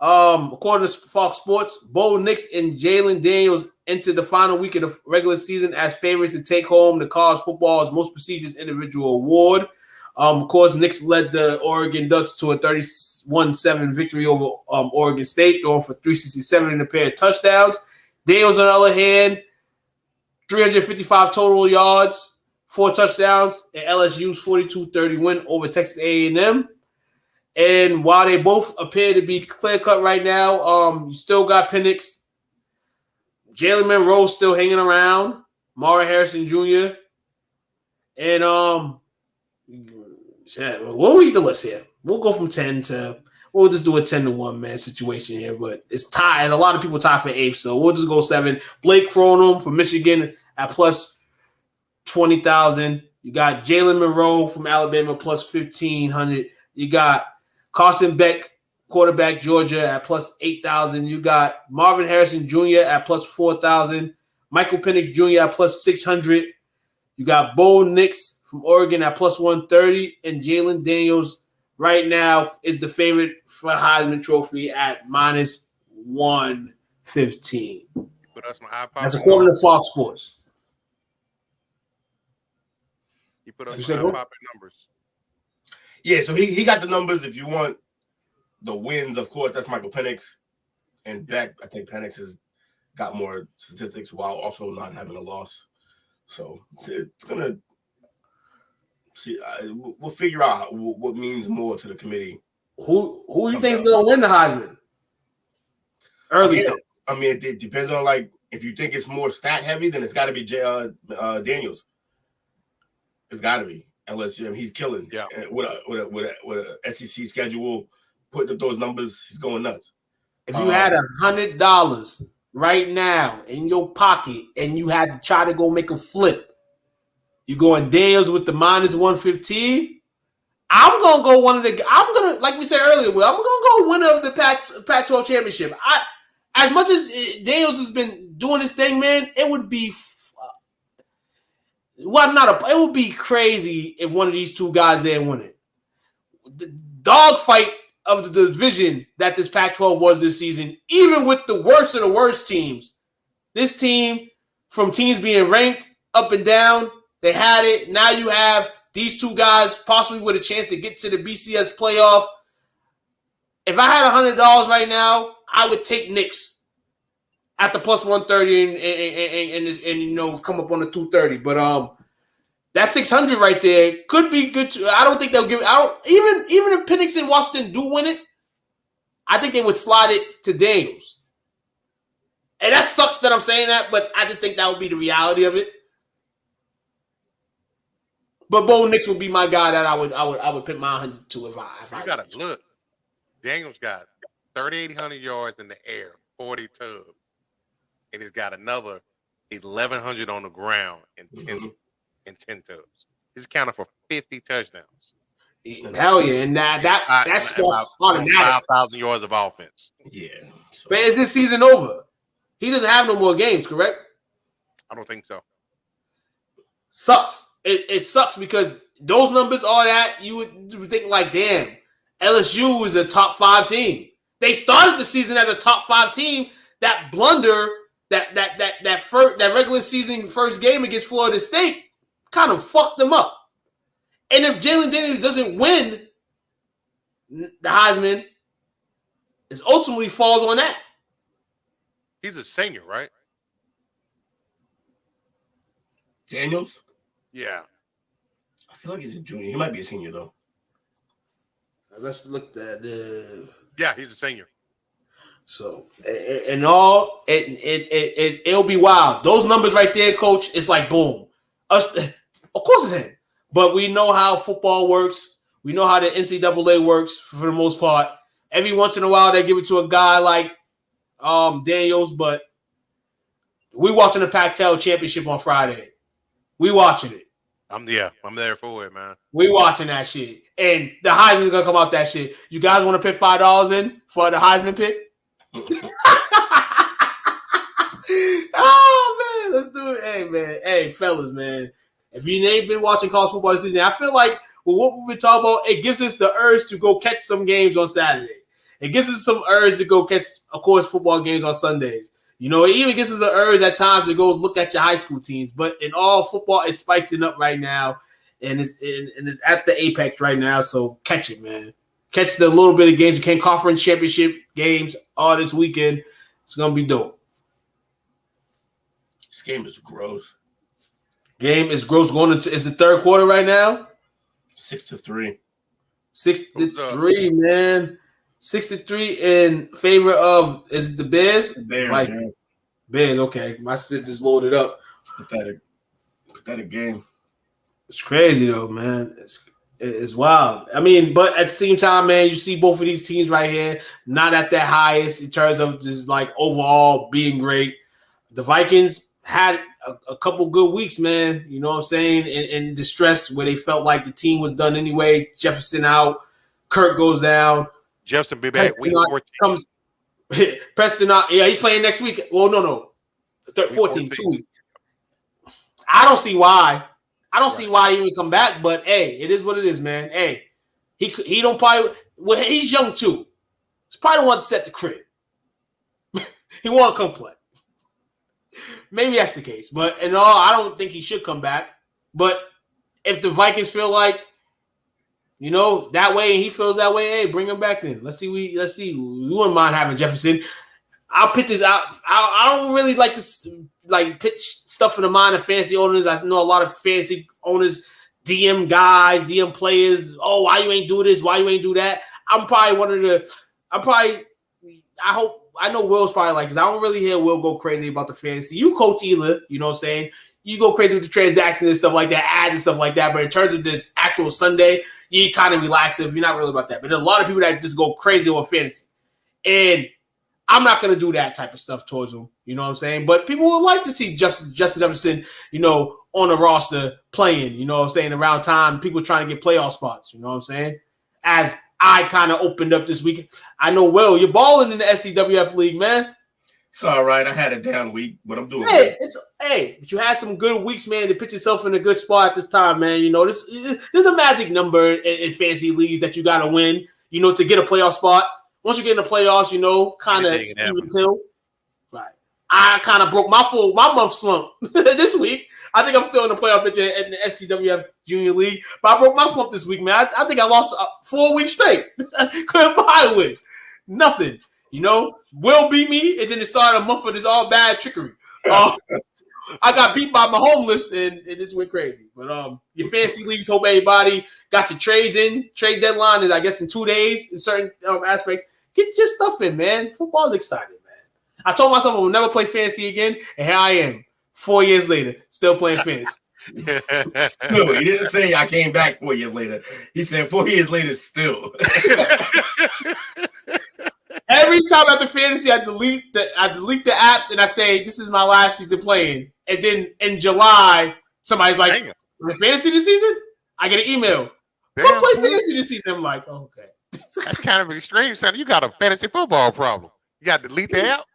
according to Fox Sports, Bo Nix and Jalen Daniels entered the final week of the regular season as favorites to take home the college football's most prestigious individual award. Of course, Nix led the Oregon Ducks to a 31-7 victory over Oregon State, throwing for 367 in a pair of touchdowns. Daniels, on the other hand, 355 total yards, 4 touchdowns, and LSU's 42-30 win over Texas A&M. And while they both appear to be clear-cut right now, you still got Penix, Jalen Monroe still hanging around, Mara Harrison Jr., and we'll read the list here. We'll go from 10 to we'll just do a 10-1 man situation here, but it's tied. A lot of people tie for 8th, so we'll just go 7. Blake Cronum from Michigan at plus 20,000. You got Jalen Monroe from Alabama plus 1,500. You got Carson Beck, quarterback Georgia, at plus 8,000. You got Marvin Harrison Jr. at plus 4,000. Michael Penix Jr. at plus 600. You got Bo Nix from Oregon at plus 130, and Jalen Daniels right now is the favorite for Heisman Trophy at minus 115. Put us my iPod. That's according to Fox Sports. He put us my iPod numbers. Yeah, so he got the numbers. If you want the wins, of course, that's Michael Penix. And Beck, I think Penix has got more statistics while also not having a loss. So it's going to see. We'll figure out what means more to the committee. Who you think is going to win the Heisman? Early. I mean, it depends on, like, if you think it's more stat heavy, then it's got to be Daniels. It's got to be. Unless he's killing. Yeah. With a SEC schedule putting up those numbers, he's going nuts. If you had $100 right now in your pocket and you had to try to go make a flip, you going Daniels with the -115. I'm gonna go like we said earlier, I'm gonna go winner of the Pac-12 championship. As much as Daniels has been doing this thing, man, it would be it would be crazy if one of these two guys there win it. The dogfight of the division that this Pac-12 was this season, even with the worst of the worst teams, this team, from teams being ranked up and down, they had it. Now you have these two guys possibly with a chance to get to the BCS playoff. If I had $100 right now, I would take Knicks at the +130 and come up on the 230. But that 600 right there could be good too. I don't think they'll give it. Even if Penix and Washington do win it, I think they would slide it to Daniels. And that sucks that I'm saying that, but I just think that would be the reality of it. But Bo Nix would be my guy that I would put my 100 to if I gotta look. Daniels got 3,800 yards in the air, 40 tubs, and he's got another 1,100 on the ground and 10 tubs. He's accounted for 50 touchdowns. Hell yeah, and that sports automatic. 5,000 yards of offense. Yeah. But is this season over? He doesn't have no more games, correct? I don't think so. Sucks. It sucks because those numbers, all that, you would think like, damn, LSU is a top 5 team. They started the season as a top 5 team. That blunder, that regular season first game against Florida State kind of fucked them up. And if Jalen Daniels doesn't win the Heisman, it ultimately falls on that. He's a senior, right? Daniels? Yeah. I feel like he's a junior. He might be a senior, though. Let's look at Yeah, he's a senior. So, and all, it'll be wild. Those numbers right there, Coach, it's like boom. Of course it's him. But we know how football works. We know how the NCAA works for the most part. Every once in a while, they give it to a guy like Daniels, but we watching the Pac-12 championship on Friday. We watching it. I'm there for it, man. We watching that shit. And the Heisman's going to come out that shit. You guys want to put $5 in for the Heisman pick? Oh, man. Let's do it. Hey, man. Hey, fellas, man. If you ain't been watching college football this season, I feel like with what we've been talking about, it gives us the urge to go catch some games on Saturday. It gives us some urge to go catch, of course, football games on Sundays. You know, it even gives us an urge at times to go look at your high school teams. But in all, football is spicing up right now, and it's at the apex right now. So catch it, man. Catch the little bit of games. You can conference championship games all this weekend. It's gonna be dope. This game is gross. Game is gross. It's the third quarter right now. 6-3. 6-3, man. 6-3 in favor of is it the Bears? The Bears, like, man. Bears, okay. My shit just loaded up. It's pathetic game. It's crazy though, man. It's wild. I mean, but at the same time, man, you see both of these teams right here, not at their highest in terms of just like overall being great. The Vikings had a couple good weeks, man. You know what I'm saying? In distress where they felt like the team was done anyway. Jefferson out, Kirk goes down. Jefferson be back week 14. Comes Preston out. Yeah, he's playing next week. Well, no. 14, 2 weeks. I don't see why. See why he would come back, but hey, it is what it is, man. Hey, he don't probably well, he's young too. He's probably the one to set the crib. He won't come play. Maybe that's the case. But in all, I don't think he should come back. But if the Vikings feel like, you know, that way and he feels that way, hey, bring him back then. Let's see. We wouldn't mind having Jefferson. I'll put this out. I don't really like to like pitch stuff in the mind of fantasy owners. I know a lot of fantasy owners, DM guys, DM players. Oh, why you ain't do this? Why you ain't do that? I know Will's probably like, because I don't really hear Will go crazy about the fantasy. You coach Ela, you know what I'm saying? you go crazy with the transactions and stuff like that, ads and stuff like that. But in terms of this actual Sunday, you kind of relax if you're not really about that. But there's a lot of people that just go crazy over fantasy. And I'm not going to do that type of stuff towards them. You know what I'm saying? But people would like to see Justin Jefferson, on the roster playing, you know what I'm saying, around time, people trying to get playoff spots. You know what I'm saying? As I kind of opened up this week. I know, Will, you're balling in the STWF league, man. It's all right. I had a down week, but I'm doing good. Hey, but you had some good weeks, man, to put yourself in a good spot at this time, man. There's a magic number in fantasy leagues that you got to win, to get a playoff spot. Once you get in the playoffs, kind of even kill. Right. I kind of broke my month slump this week. I think I'm still in the playoff picture in the STWF Junior League, but I broke my slump this week, man. I think I lost 4 weeks straight. Couldn't buy with nothing. Will beat me, and then it started a month of this all bad trickery. I got beat by my homeless, and it just went crazy. But your fantasy leagues, hope everybody got your trades in. Trade deadline is, I guess, in 2 days in certain aspects. Get your stuff in, man. Football's exciting, man. I told myself I will never play fantasy again, and here I am, 4 years later, still playing fantasy. No, he didn't say I came back 4 years later. He said 4 years later still. Every time after fantasy, I delete the apps and I say this is my last season playing. And then in July, somebody's like, "Fantasy this season?" I get an email. Come play fantasy this season. I'm like, oh, okay. That's kind of extreme, son. You got a fantasy football problem. You got to delete the app.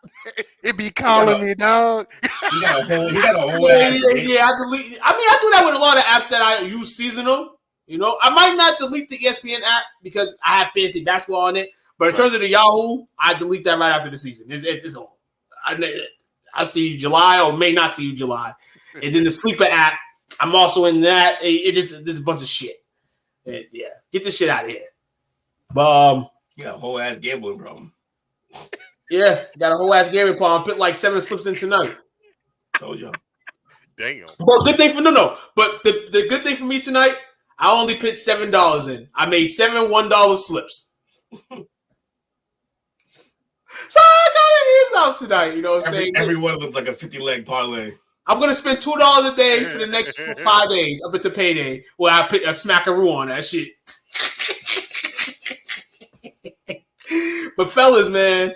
It be calling me, dog. You got a whole yeah, I delete. I do that with a lot of apps that I use seasonal. I might not delete the ESPN app because I have fantasy basketball on it. But in terms of the Yahoo, I delete that right after the season. It's on. I see you July or may not see you July. And then the Sleeper app, I'm also in that. There's a bunch of shit. And yeah, get this shit out of here. But you got a whole ass gambling problem. Yeah, got a whole ass gambling problem. Put like 7 slips in tonight. Told y'all. Damn. But good thing for But the good thing for me tonight, I only put $7 in. I made 7 $1 slips. So I got an ears out tonight, you know what I'm saying? Every one of them like a 50-leg parlay. I'm going to spend $2 a day for the next 5 days up until payday where I put a smackaroo on that shit. But fellas, man,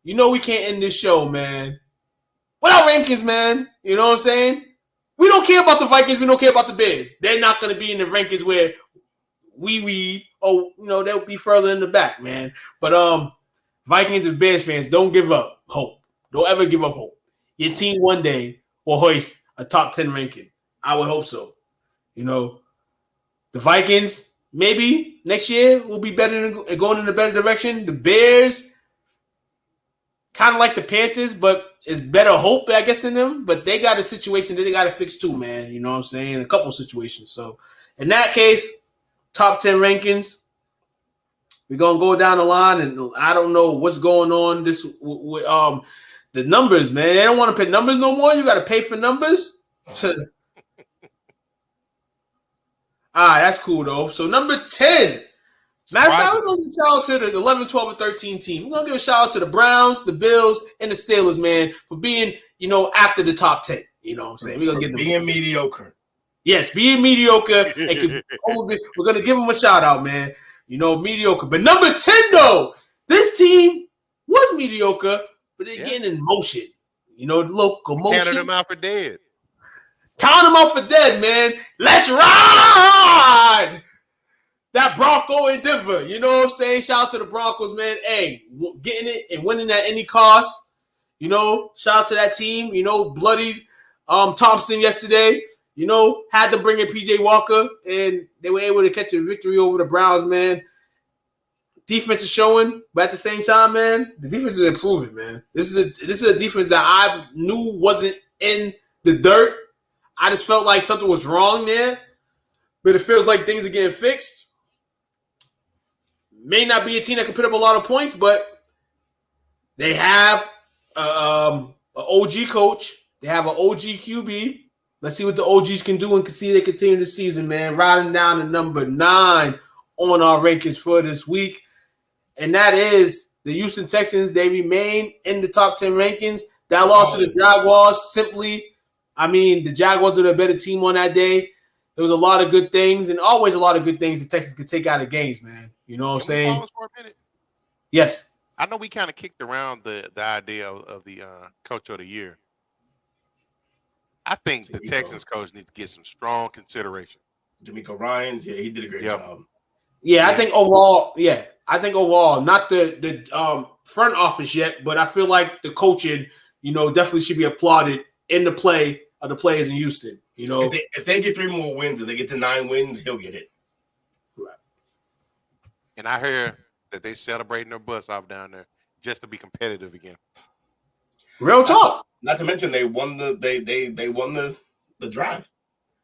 we can't end this show, man. Without rankings, man. You know what I'm saying? We don't care about the Vikings. We don't care about the Bears. They're not going to be in the rankings where we read. Oh, they'll be further in the back, man. But Vikings and Bears fans, don't give up hope. Don't ever give up hope. Your team one day will hoist a top 10 ranking. I would hope so. The Vikings, maybe next year will be better than going in a better direction. The Bears, kind of like the Panthers, but it's better hope, I guess, in them. But they got a situation that they got to fix too, man. You know what I'm saying? A couple situations. So in that case, top 10 rankings. We're going to go down the line, and I don't know what's going on with the numbers, man. They don't want to pay numbers no more. You got to pay for numbers. All right, that's cool, though. So number 10. Matter of fact, we're going to give a shout out to the 11, 12, and 13 team. We're going to give a shout out to the Browns, the Bills, and the Steelers, man, for being, after the top 10. You know what I'm saying? We're going to get them being mediocre. Yes, being mediocre. We're going to give them a shout out, man. Mediocre. But number 10, though, this team was mediocre, but they're getting in motion. Locomotion. Counted them out for dead. Count them out for dead, man. Let's ride! That Bronco in Denver. You know what I'm saying? Shout out to the Broncos, man. Hey, getting it and winning at any cost. Shout out to that team. Bloodied Thompson yesterday. Had to bring in PJ Walker, and they were able to catch a victory over the Browns, man. Defense is showing, but at the same time, man, the defense is improving, man. This is a defense that I knew wasn't in the dirt. I just felt like something was wrong there, but it feels like things are getting fixed. May not be a team that can put up a lot of points, but they have an OG coach. They have an OG QB. Let's see what the OGs can do and can see they continue the season, man. Riding down to number 9 on our rankings for this week. And that is the Houston Texans. They remain in the top 10 rankings. That loss to the Jaguars simply I mean, the Jaguars were a better team on that day. There was a lot of good things, and always a lot of good things the Texans could take out of games, man. You know what I'm saying? Pause for a minute? Yes. I know we kind of kicked around the idea of the coach of the year. I think the Texans coach needs to get some strong consideration. D'Amico Ryans, yeah, he did a great job. Yeah, I think overall, not the front office yet, but I feel like the coaching, definitely should be applauded in the play of the players in Houston. If they get 3 more wins and they get to 9 wins, he'll get it. Right. And I hear that they celebrating their butts off down there just to be competitive again. Real talk. Not to mention they won the draft.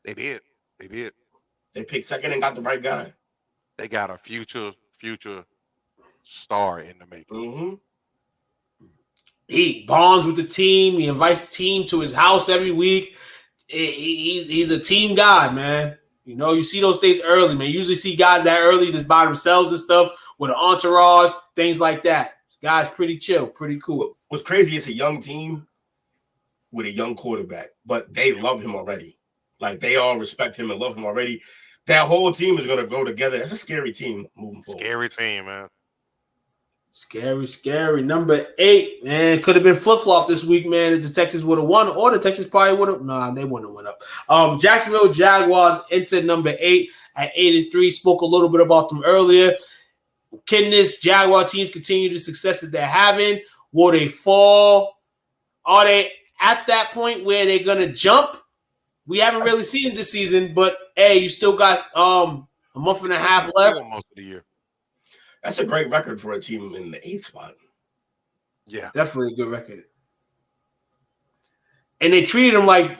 They did. They picked second and got the right guy. They got a future star in the making. Mm-hmm. He bonds with the team. He invites the team to his house every week. He's a team guy, man. You see those things early, man. You usually see guys that early just by themselves and stuff with an entourage, things like that. Guy's pretty chill, pretty cool. What's crazy, it's a young team with a young quarterback, but they love him already. Like, they all respect him and love him already. That whole team is going to go together. That's a scary team moving forward. Scary team, man. Scary. Number 8, man. Could have been flip-flop this week, man. If the Texans would have won, or the Texans probably would have. Nah, they wouldn't have went up. Jacksonville Jaguars entered number 8 at 8-3. Spoke a little bit about them earlier. Can this Jaguar teams continue the success that they're having? Will they fall? Are they at that point where they're going to jump? We haven't really seen it this season, but, hey, you still got a month and a half left. Most of the year. That's a great record for a team in the 8th spot. Yeah. Definitely a good record. And they treated him like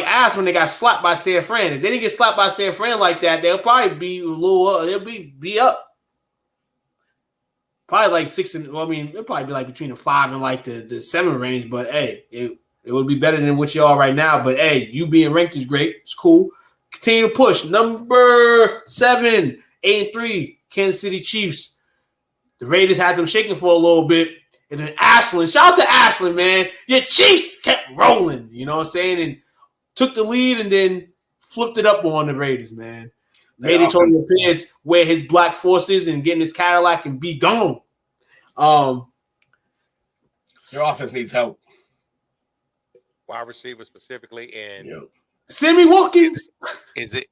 ass when they got slapped by San Fran. If they didn't get slapped by San Fran like that, they'll probably be a little they'll be up. Probably like 6 and it'll probably be like between the 5 and like the 7 range, but hey, it would be better than what you are right now. But hey, you being ranked is great. It's cool. Continue to push. Number 7, 8-3. Kansas City Chiefs. The Raiders had them shaking for a little bit. And then Ashland, shout out to Ashland, man. Your Chiefs kept rolling, you know what I'm saying? And took the lead and then flipped it up on the Raiders, man. Made Antonio Pierce wear his black forces and get in his Cadillac and be gone. Their offense needs help. Wide receiver specifically, and Sammy Watkins. Is it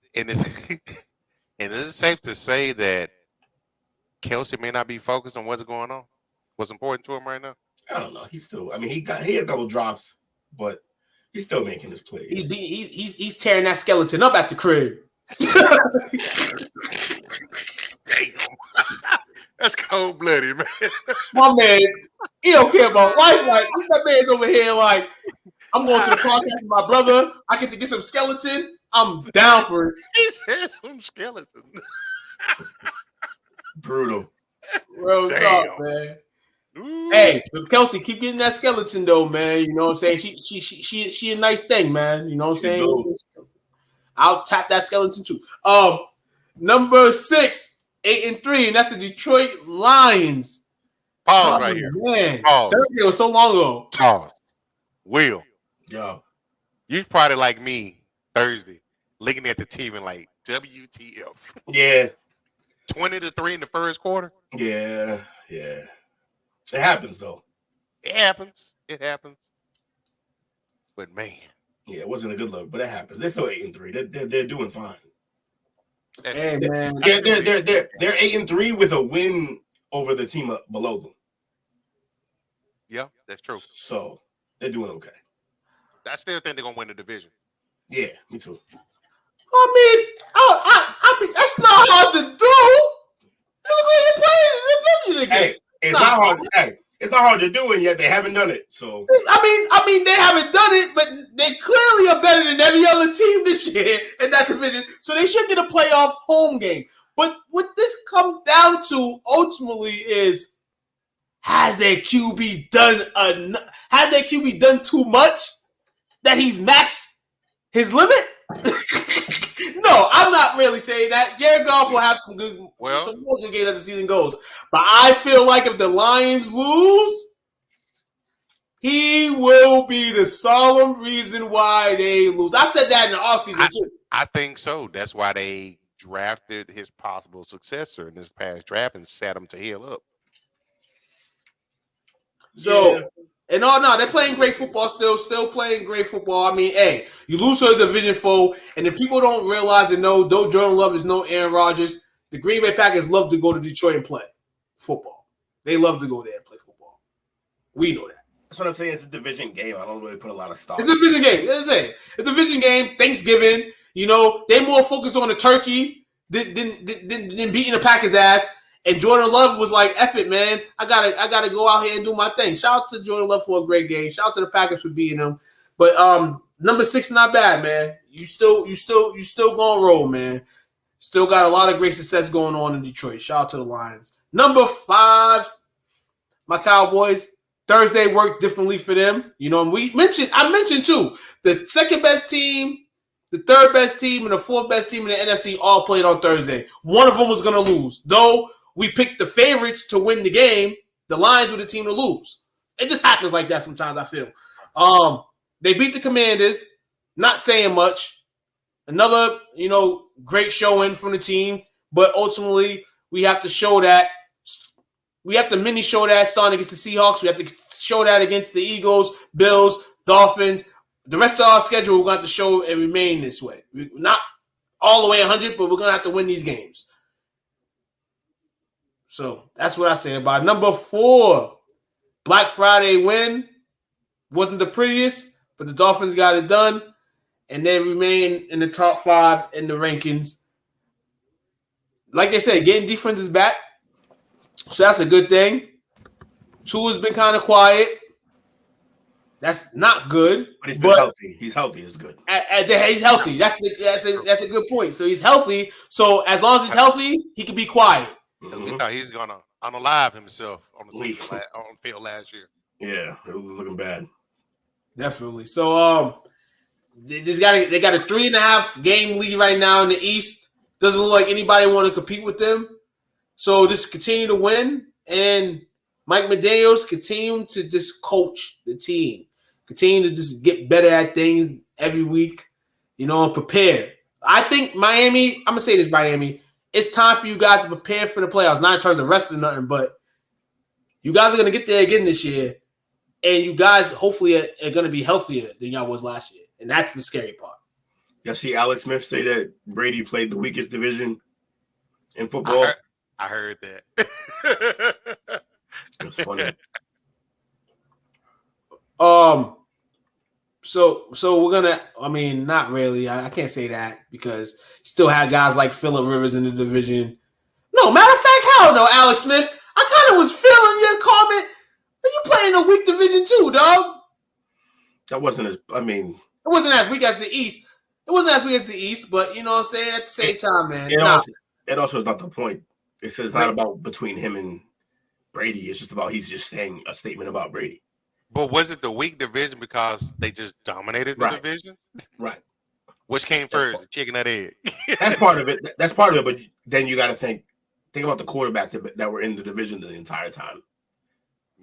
safe to say that Kelsey may not be focused on what's going on? What's important to him right now? I don't know. He's still. He had a couple drops, but he's still making his plays. He's tearing that skeleton up at the crib. Damn. That's cold blooded, man. My man, he don't care about life. Like that man's over here. Like I'm going to the podcast with my brother. I get to get some skeleton. I'm down for it. He said some skeleton. Brutal. Real talk, man. Ooh. Hey, Kelsey, keep getting that skeleton though, man. You know what I'm saying? She a nice thing, man. You know what I'm saying? I'll tap that skeleton too. Number 6, 8-3, and that's the Detroit Lions. Pause right here. Man, Thursday was so long ago. Pause. Will. Yo. You probably like me Thursday, looking at the TV and like WTF. Yeah. 20-3 in the first quarter. Yeah. It happens though. It happens. But man. Yeah, it wasn't a good look, but it happens. They're still 8-3. They're doing fine. Hey man, they're 8-3 with a win over the team below them. Yeah, that's true. So they're doing okay. I still think they're gonna win the division. Yeah, me too. I mean, that's not hard to do. Look who you playing in the division against. Hey, it's not hard. Hey, it's not hard to do, and yet they haven't done it. So I mean, they haven't done it, but they clearly are better than every other team this year in that division. So they should get a playoff home game. But what this comes down to ultimately is, has their QB done has their QB done too much that he's maxed his limit? No, I'm not really saying that. Jared Goff will have some more good games as the season goes. But I feel like if the Lions lose, He will be the solemn reason why they lose. I said that in the offseason too. I think so. That's why they drafted his possible successor in this past draft and set him to heal up. So, and no, they're playing great football still playing great football. I mean, hey, you lose to a division foe, and if people don't realize and know, though Jordan Love is no Aaron Rodgers, the Green Bay Packers love to go to Detroit and play football. They love to go there and play football. We know that. That's what I'm saying. It's a division game. I don't really put a lot of stock. It's a division game. It's a division game. Thanksgiving. You know, they more focused on the turkey than beating the Packers' ass. And Jordan Love was like, "F it, man. I gotta go out here and do my thing." Shout out to Jordan Love for a great game. Shout out to the Packers for beating them. But number 6 not bad, man. You still gonna roll, man. Still got a lot of great success going on in Detroit. Shout out to the Lions. Number 5, my Cowboys. Thursday worked differently for them. You know, I mentioned too, the second best team, the third best team, and the fourth best team in the NFC all played on Thursday. One of them was going to lose. Though we picked the favorites to win the game, the Lions were the team to lose. It just happens like that sometimes, I feel. They beat the Commanders, not saying much. Another, great showing from the team, but ultimately we have to show that. We have to mini show that starting against the Seahawks. We have to show that against the Eagles, Bills, Dolphins. The rest of our schedule, we're going to have to show and remain this way. We're not all the way 100, but we're going to have to win these games. So that's what I say about it. Number 4, Black Friday win. Wasn't the prettiest, but the Dolphins got it done, and they remain in the top 5 in the rankings. Like I said, getting defense is back. So that's a good thing. Tua's been kind of quiet. That's not good. But he's been healthy. He's healthy. It's good. He's healthy. That's a good point. So he's healthy. So as long as he's healthy, he can be quiet. Mm-hmm. We thought he's gonna unalive himself on the season on the field last year. Yeah, it was looking bad. Definitely. So they got a 3.5 game lead right now in the East. Doesn't look like anybody want to compete with them. So just continue to win, and Mike Medeiros continue to just coach the team. Continue to just get better at things every week, and prepare. I think Miami, I'm going to say this, Miami, it's time for you guys to prepare for the playoffs, not in terms of rest or nothing, but you guys are going to get there again this year, and you guys hopefully are going to be healthier than y'all was last year, and that's the scary part. Y'all see Alex Smith say that Brady played the weakest division in football? I heard that. It's funny. So we're gonna. I mean, not really. I can't say that because still had guys like Phillip Rivers in the division. No, matter of fact, hell no, Alex Smith. I kind of was feeling your comment. You playing a weak division too, dog. That wasn't as. I mean, it wasn't as weak as the East. It wasn't as weak as the East, but you know what I'm saying. At the same time, man. It also is not the point. It's not about between him and Brady. It's just about he's just saying a statement about Brady. But was it the weak division because they just dominated the division? Right. Which came first, the chicken or the egg? That's part of it. That's part of it. But then you got to think about the quarterbacks that were in the division the entire time.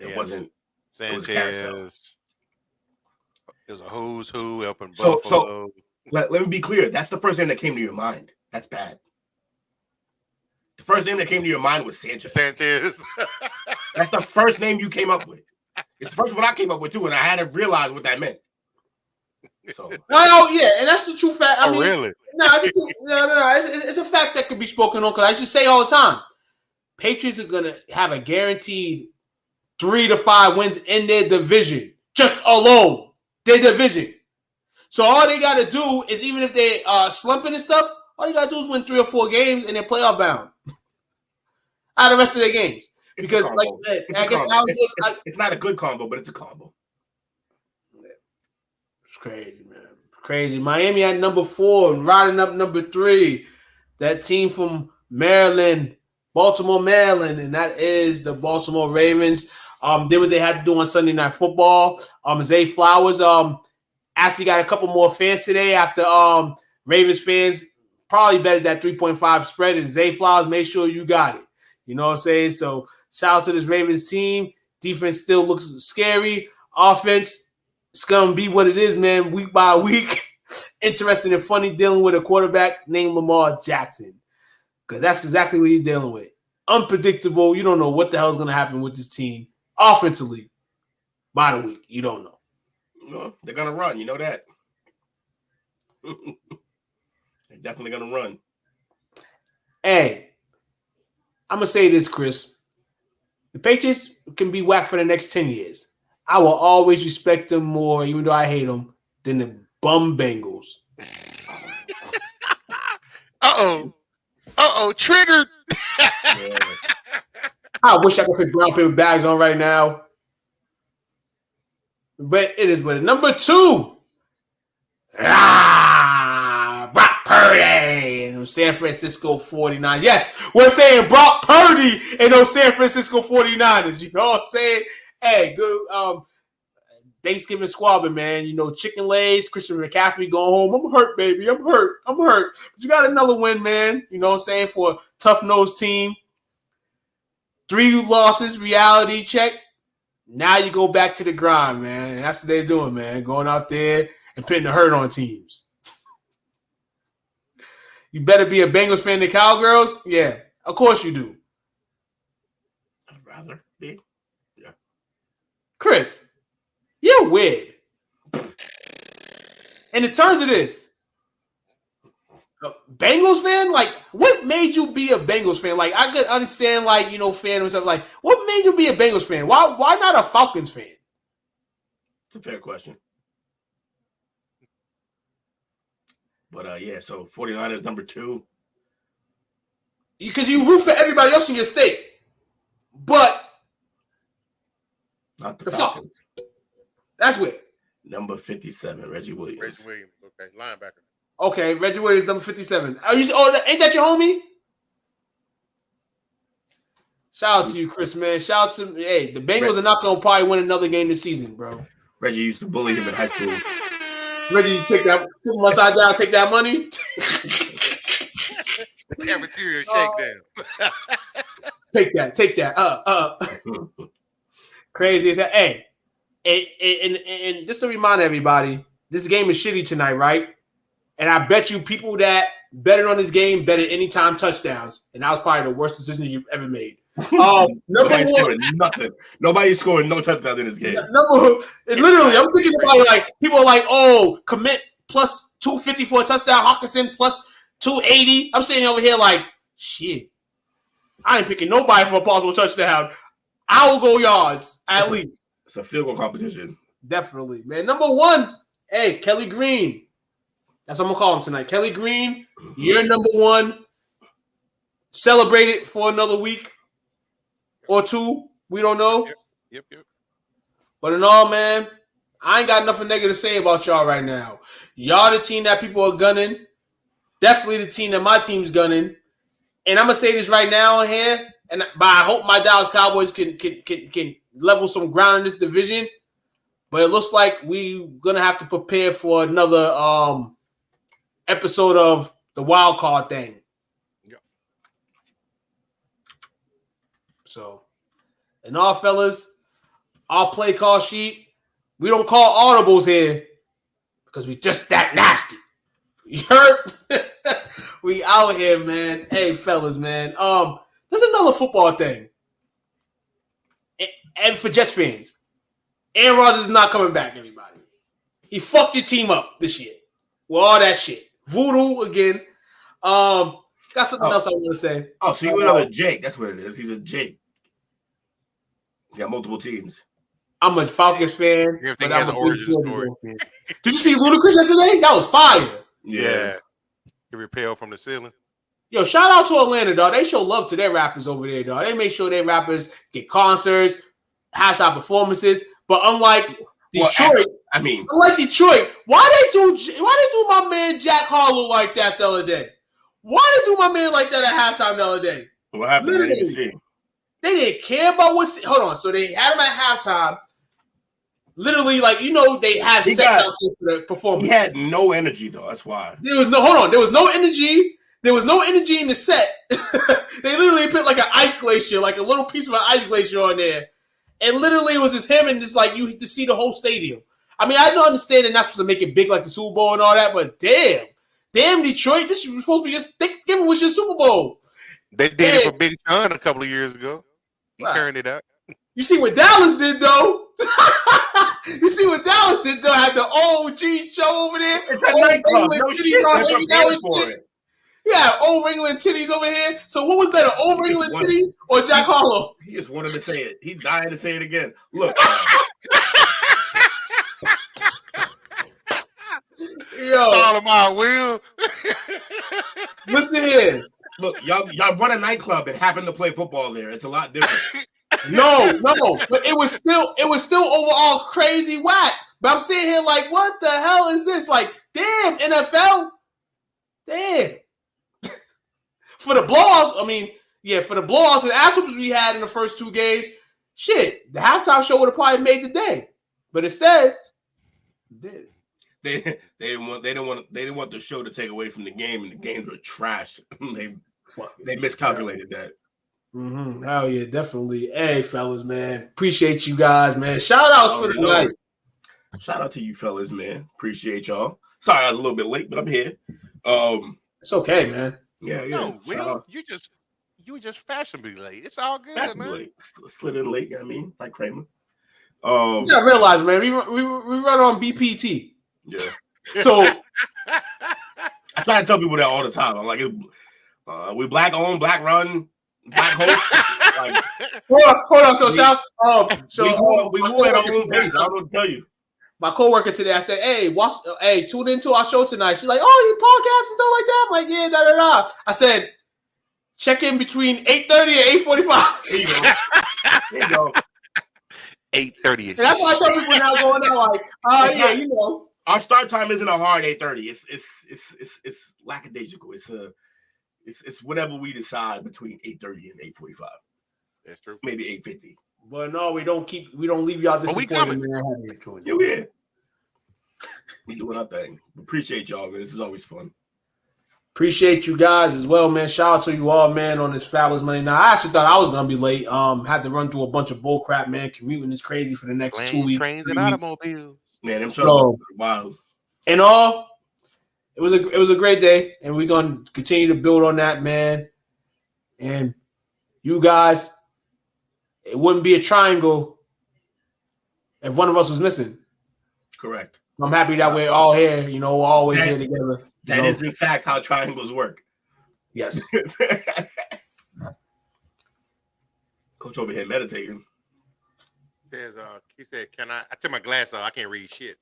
It wasn't Sanchez. It was a who's who up in Buffalo. So let me be clear. That's the first name that came to your mind. That's bad. The first name that came to your mind was Sanchez. That's the first name you came up with. It's the first one I came up with too, and I had to realize what that meant. So yeah, and that's the true fact. I mean, really? No, it's a fact that could be spoken on because I just say all the time, Patriots are gonna have a guaranteed 3 to 5 wins in their division, just alone their division. So all they got to do is, even if they slumping and stuff, all they got to do is win 3 or 4 games and they're playoff bound out of the rest of their games. Because, like I guess it's not a good combo, but it's a combo. It's crazy, man. Crazy. Miami at number 4 and riding up number 3. That team from Maryland, Baltimore, Maryland, and that is the Baltimore Ravens. Did what they had to do on Sunday Night Football. Zay Flowers actually got a couple more fans today after Ravens fans probably betted that 3.5 spread, and Zay Flowers made sure you got it. You know what I'm saying? So shout out to this Ravens team. Defense still looks scary. Offense, it's going to be what it is, man, week by week. Interesting and funny dealing with a quarterback named Lamar Jackson, because that's exactly what he's dealing with. Unpredictable. You don't know what the hell is going to happen with this team. Offensively, by the week, you don't know. No, they're going to run. You know that. They're definitely going to run. Hey, I'm going to say this, Chris. The Patriots can be whacked for the next 10 years. I will always respect them more, even though I hate them, than the bum Bengals. Triggered. I wish I could put brown paper bags on right now. But it is what it is. Number 2. Brock Purdy and those San Francisco 49ers. Yes, we're saying Brock Purdy and those San Francisco 49ers. You know what I'm saying? Hey, good Thanksgiving squabbling, man. You know, chicken legs, Christian McCaffrey going home. I'm hurt, baby. I'm hurt. But you got another win, man. You know what I'm saying? For a tough-nosed team. 3 losses, reality check. Now you go back to the grind, man. And that's what they're doing, man. Going out there and putting the hurt on teams. You better be a Bengals fan than Cowgirls? Yeah, of course you do. I'd rather be. Yeah. Chris, you're weird. And in terms of this, Bengals fan, like, what made you be a Bengals fan? Like, I could understand, like, you know, fan or something. Like, what made you be a Bengals fan? Why not a Falcons fan? It's a fair question. But, yeah, so 49ers number 2. Because you root for everybody else in your state. But not the Falcons. That's weird. Number 57, Reggie Williams. Reggie Williams, okay, linebacker. Okay, Reggie Williams, number 57. Ain't that your homie? Shout out to you, Chris, man. Shout out to hey, the Bengals are not gonna probably win another game this season, bro. Reggie used to bully him in high school. Reggie, you take that, sit him upside down, take that money. Cafeteria shakedown. Take that. Crazy as that. Hey, and just to remind everybody, this game is shitty tonight, right? And I bet you people that betted on this game betted anytime touchdowns, and that was probably the worst decision you've ever made. Nobody's scoring nothing. Nobody's scoring no touchdowns in this game. Literally, I'm thinking about like people are like, oh, commit plus 250 for a touchdown, Hawkinson plus 280. I'm sitting over here like, shit. I ain't picking nobody for a possible touchdown. I will go yards at least. It's a field goal competition. Definitely, man. Number 1, hey, Kelly Green. That's what I'm gonna call him tonight. Kelly Green, you're number 1. Celebrate it for another week or 2. We don't know. Yep. But in all, man, I ain't got nothing negative to say about y'all right now. Y'all the team that people are gunning. Definitely the team that my team's gunning. And I'm gonna say this right now on here, but I hope my Dallas Cowboys can level some ground in this division. But it looks like we're gonna have to prepare for another episode of the wild card thing. Yep. So, and all fellas, our play call sheet, we don't call audibles here because we just that nasty. You heard? We out here, man. Hey, fellas, man. There's another football thing. And for Jets fans, Aaron Rodgers is not coming back, everybody. He fucked your team up this year with all that shit. Voodoo again. Got something else I want to say. Oh, so you're another Jake. That's what it is. He's a Jake. You got multiple teams. I'm a Falcons fan. Everything has an origin story. Did you see Ludacris yesterday? That was fire. Yeah. He repelled from the ceiling. Yo, shout out to Atlanta, dog. They show love to their rappers over there, dog. They make sure their rappers get concerts, halftime performances. But unlike Detroit, unlike Detroit, why they do my man Jack Harlow like that the other day? Why they do my man like that at halftime the other day? What happened? Literally, they didn't care about what's. Hold on, so they had him at halftime. Literally, like, you know, they have sex out there for the performance. He had no energy, though. That's why. There was no energy. There was no energy in the set. They literally put like an ice glacier, like a little piece of an ice glacier on there. and literally it was just him and just like you to see the whole stadium. I mean, I don't understand and not supposed to make it big like the Super Bowl and all that, but damn Detroit, this was supposed to be just Thanksgiving was your Super Bowl. They did it for Big John a couple of years ago. He turned it up. You see what Dallas did though? You see what Dallas did though? Had the OG show over there. It's a nightclub. No shit. They're prepared for it. Yeah, old England titties over here. So what was better, old England titties or Jack Harlow? He just wanted to say it. He's dying to say it again. Look. Yo, all of my will. Listen here. Look, y'all run a nightclub and happen to play football there. It's a lot different. No, but it was still overall crazy whack. But I'm sitting here like, what the hell is this? Like, damn, NFL. Damn. For the blowouts, for the blowouts and ass-whoopers we had in the first two games, shit, the halftime show would have probably made the day. But instead, they didn't want the show to take away from the game, and the games were trash. they miscalculated that. Mm-hmm. Hell yeah, definitely. Hey, fellas, man, appreciate you guys, man. Shout outs for the night. Shout out to you, fellas, man. Appreciate y'all. Sorry, I was a little bit late, but I'm here. It's okay, man. Yeah. No, Will, you were just fashionably late. It's all good, man. Late. Slid in late. I mean, like Kramer. You gotta realize, man, we run on BPT. Yeah. So I try to tell people that all the time. I'm like, we black owned, black run, black host. Like, hold on. We move at our own pace. I don't know what to tell you. My coworker today, I said, hey, tune into our show tonight. She's like, oh, you podcast and stuff like that? I'm like, yeah, da. I said, check in between 8:30 and 8:45. There you go. 8:30. That's why I tell people now going out like, Our start time isn't a hard 8:30. It's lackadaisical. It's whatever we decide between 8:30 and 8:45. That's true. Maybe 8:50. But no, we don't leave y'all disappointed, man. Yeah, we here. We doing our thing. Appreciate y'all, man. This is always fun. Appreciate you guys as well, man. Shout out to you all, man, on this Fabulous Monday night. I actually thought I was gonna be late. Had to run through a bunch of bull crap, man. Commuting is crazy for the next 2 weeks. Trains and automobiles. Man, them shows wild. And all, it was a great day, and we're gonna continue to build on that, man. And you guys, it wouldn't be a triangle if one of us was missing. Correct. I'm happy that we're all here, we're always here together. That is, in fact, how triangles work. Yes. Coach over here meditating. Says, he said, I took my glass off. I can't read shit.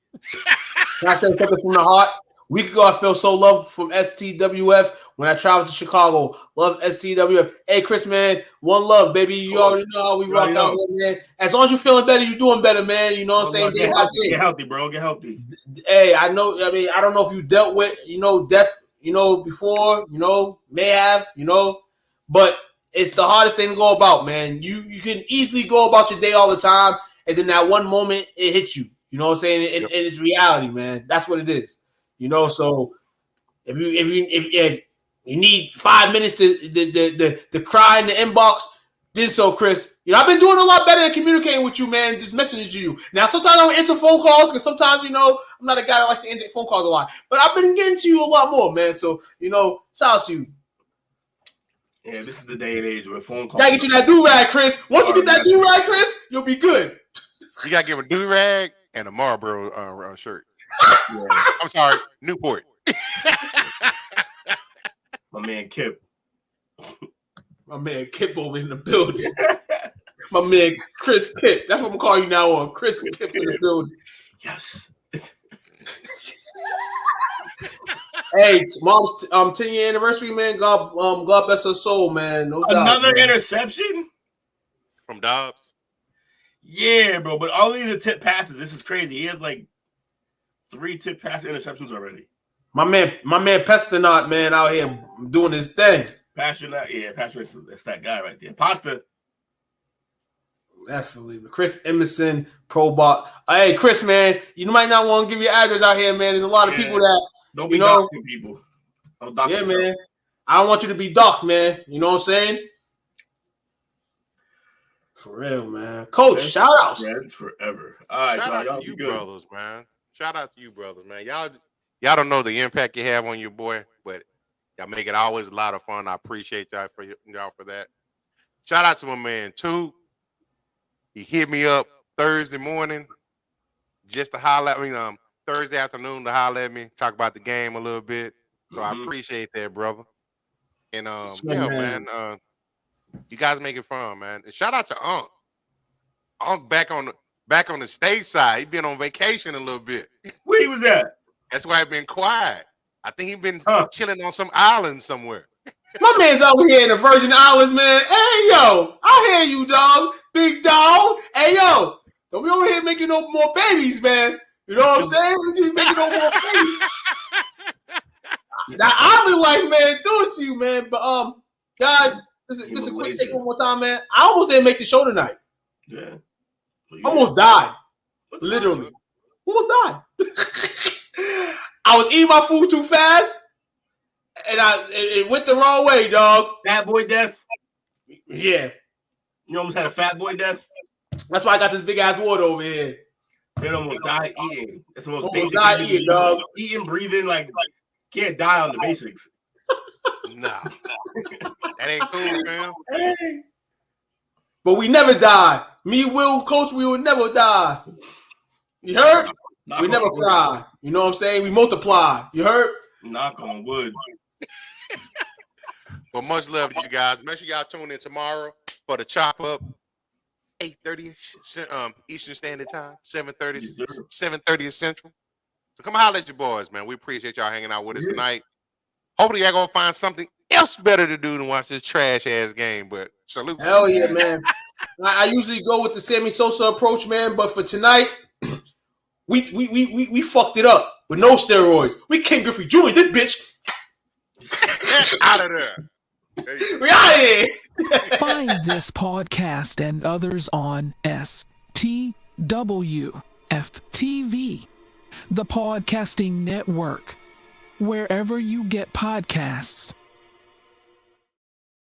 Can I say something from the heart? A week ago, I felt so loved from STWF when I traveled to Chicago. Love STWF. Hey, Chris, man, one love, baby. You already know how we rock out here, man. As long as you're feeling better, you're doing better, man. You know what I'm saying? Get healthy, bro. Get healthy. Hey, I know. I don't know if you dealt with, death, before, may have, but it's the hardest thing to go about, man. You can easily go about your day all the time, and then that one moment it hits you. You know what I'm saying? And it's reality, man. That's what it is. So if you need 5 minutes to cry in the inbox, did so, Chris. I've been doing a lot better at communicating with you, man. Just messaging you. Now, sometimes I don't answer phone calls because sometimes, I'm not a guy that likes to answer phone calls a lot. But I've been getting to you a lot more, man. So, shout out to you. Yeah, this is the day and age where phone calls. Gotta get you that do-rag, Chris. Once you get that do-rag, Chris, you'll be good. You gotta give a do-rag and a Marlboro shirt. Yeah. I'm sorry, Newport. My man Kip. My man Kip over in the building. My man Chris Kip. That's what I'm gonna call you now on. Chris Kip in the building. Yes. Hey, mom's 10-year anniversary, man. God bless her soul, man. No doubt. Another interception from Dobbs. Yeah, bro. But all these are tip passes. This is crazy. He has like 3 tip pass interceptions already. My man Pestinot, man, out here doing his thing. Passionate, yeah, Passionate. That's that guy right there. Pasta. Definitely. Chris Emerson, Probot. Hey, Chris, man, you might not want to give your address out here, man. There's a lot of people that don't be doxing people. Don't dox yourself. Man. I don't want you to be doxed, man. You know what I'm saying? For real, man. Coach, shout outs. Friends forever. All right, Shout y'all out to you, be good. brothers, man. Shout out to you, brothers, man. Y'all don't know the impact you have on your boy, but y'all make it always a lot of fun. I appreciate y'all for that. Shout out to my man too. He hit me up Thursday morning just to holler at me. Thursday afternoon to holler at me, talk about the game a little bit. So I appreciate that, brother. And man, you guys make it fun, man. And shout out to Unc. Unc back on the state side. He been on vacation a little bit. Where he was at? That's why I've been quiet. I think he's been chilling on some island somewhere. My man's over here in the Virgin Islands, man. Hey, yo, I hear you, dog. Big dog. Hey, yo, don't be over here making no more babies, man. You know what I'm saying? You making no more babies. That island life, man, do it to you, man. But guys, this is a quick take one more time, man. I almost didn't make the show tonight. Yeah. Almost died. Literally. Almost died. I was eating my food too fast, and it went the wrong way, dog. Fat boy death? Yeah. You almost had a fat boy death? That's why I got this big ass water over here. You almost died eating. That's the most Almost basic died thing. eating, dog. Eating, breathing, like can't die on the basics. Nah. That ain't cool, man. Hey. But we never die. Me, Will, Coach, we will never die. You heard? We never fry. You know what I'm saying? We multiply. You heard? Knock on wood. Well, much love to you guys. Make sure y'all tune in tomorrow for the chop up. 8:30 Eastern Standard Time, 7:30 Central. So come holler at your boys, man. We appreciate y'all hanging out with us tonight. Hopefully y'all gonna find something else better to do than watch this trash ass game. But salute. Hell yeah, man. I usually go with the Sammy Sosa approach, man. But for tonight, we fucked it up with no steroids. We Ken Griffey Jr. this bitch. Out of there. We out of here. Find this podcast and others on STWF TV, the podcasting network, wherever you get podcasts.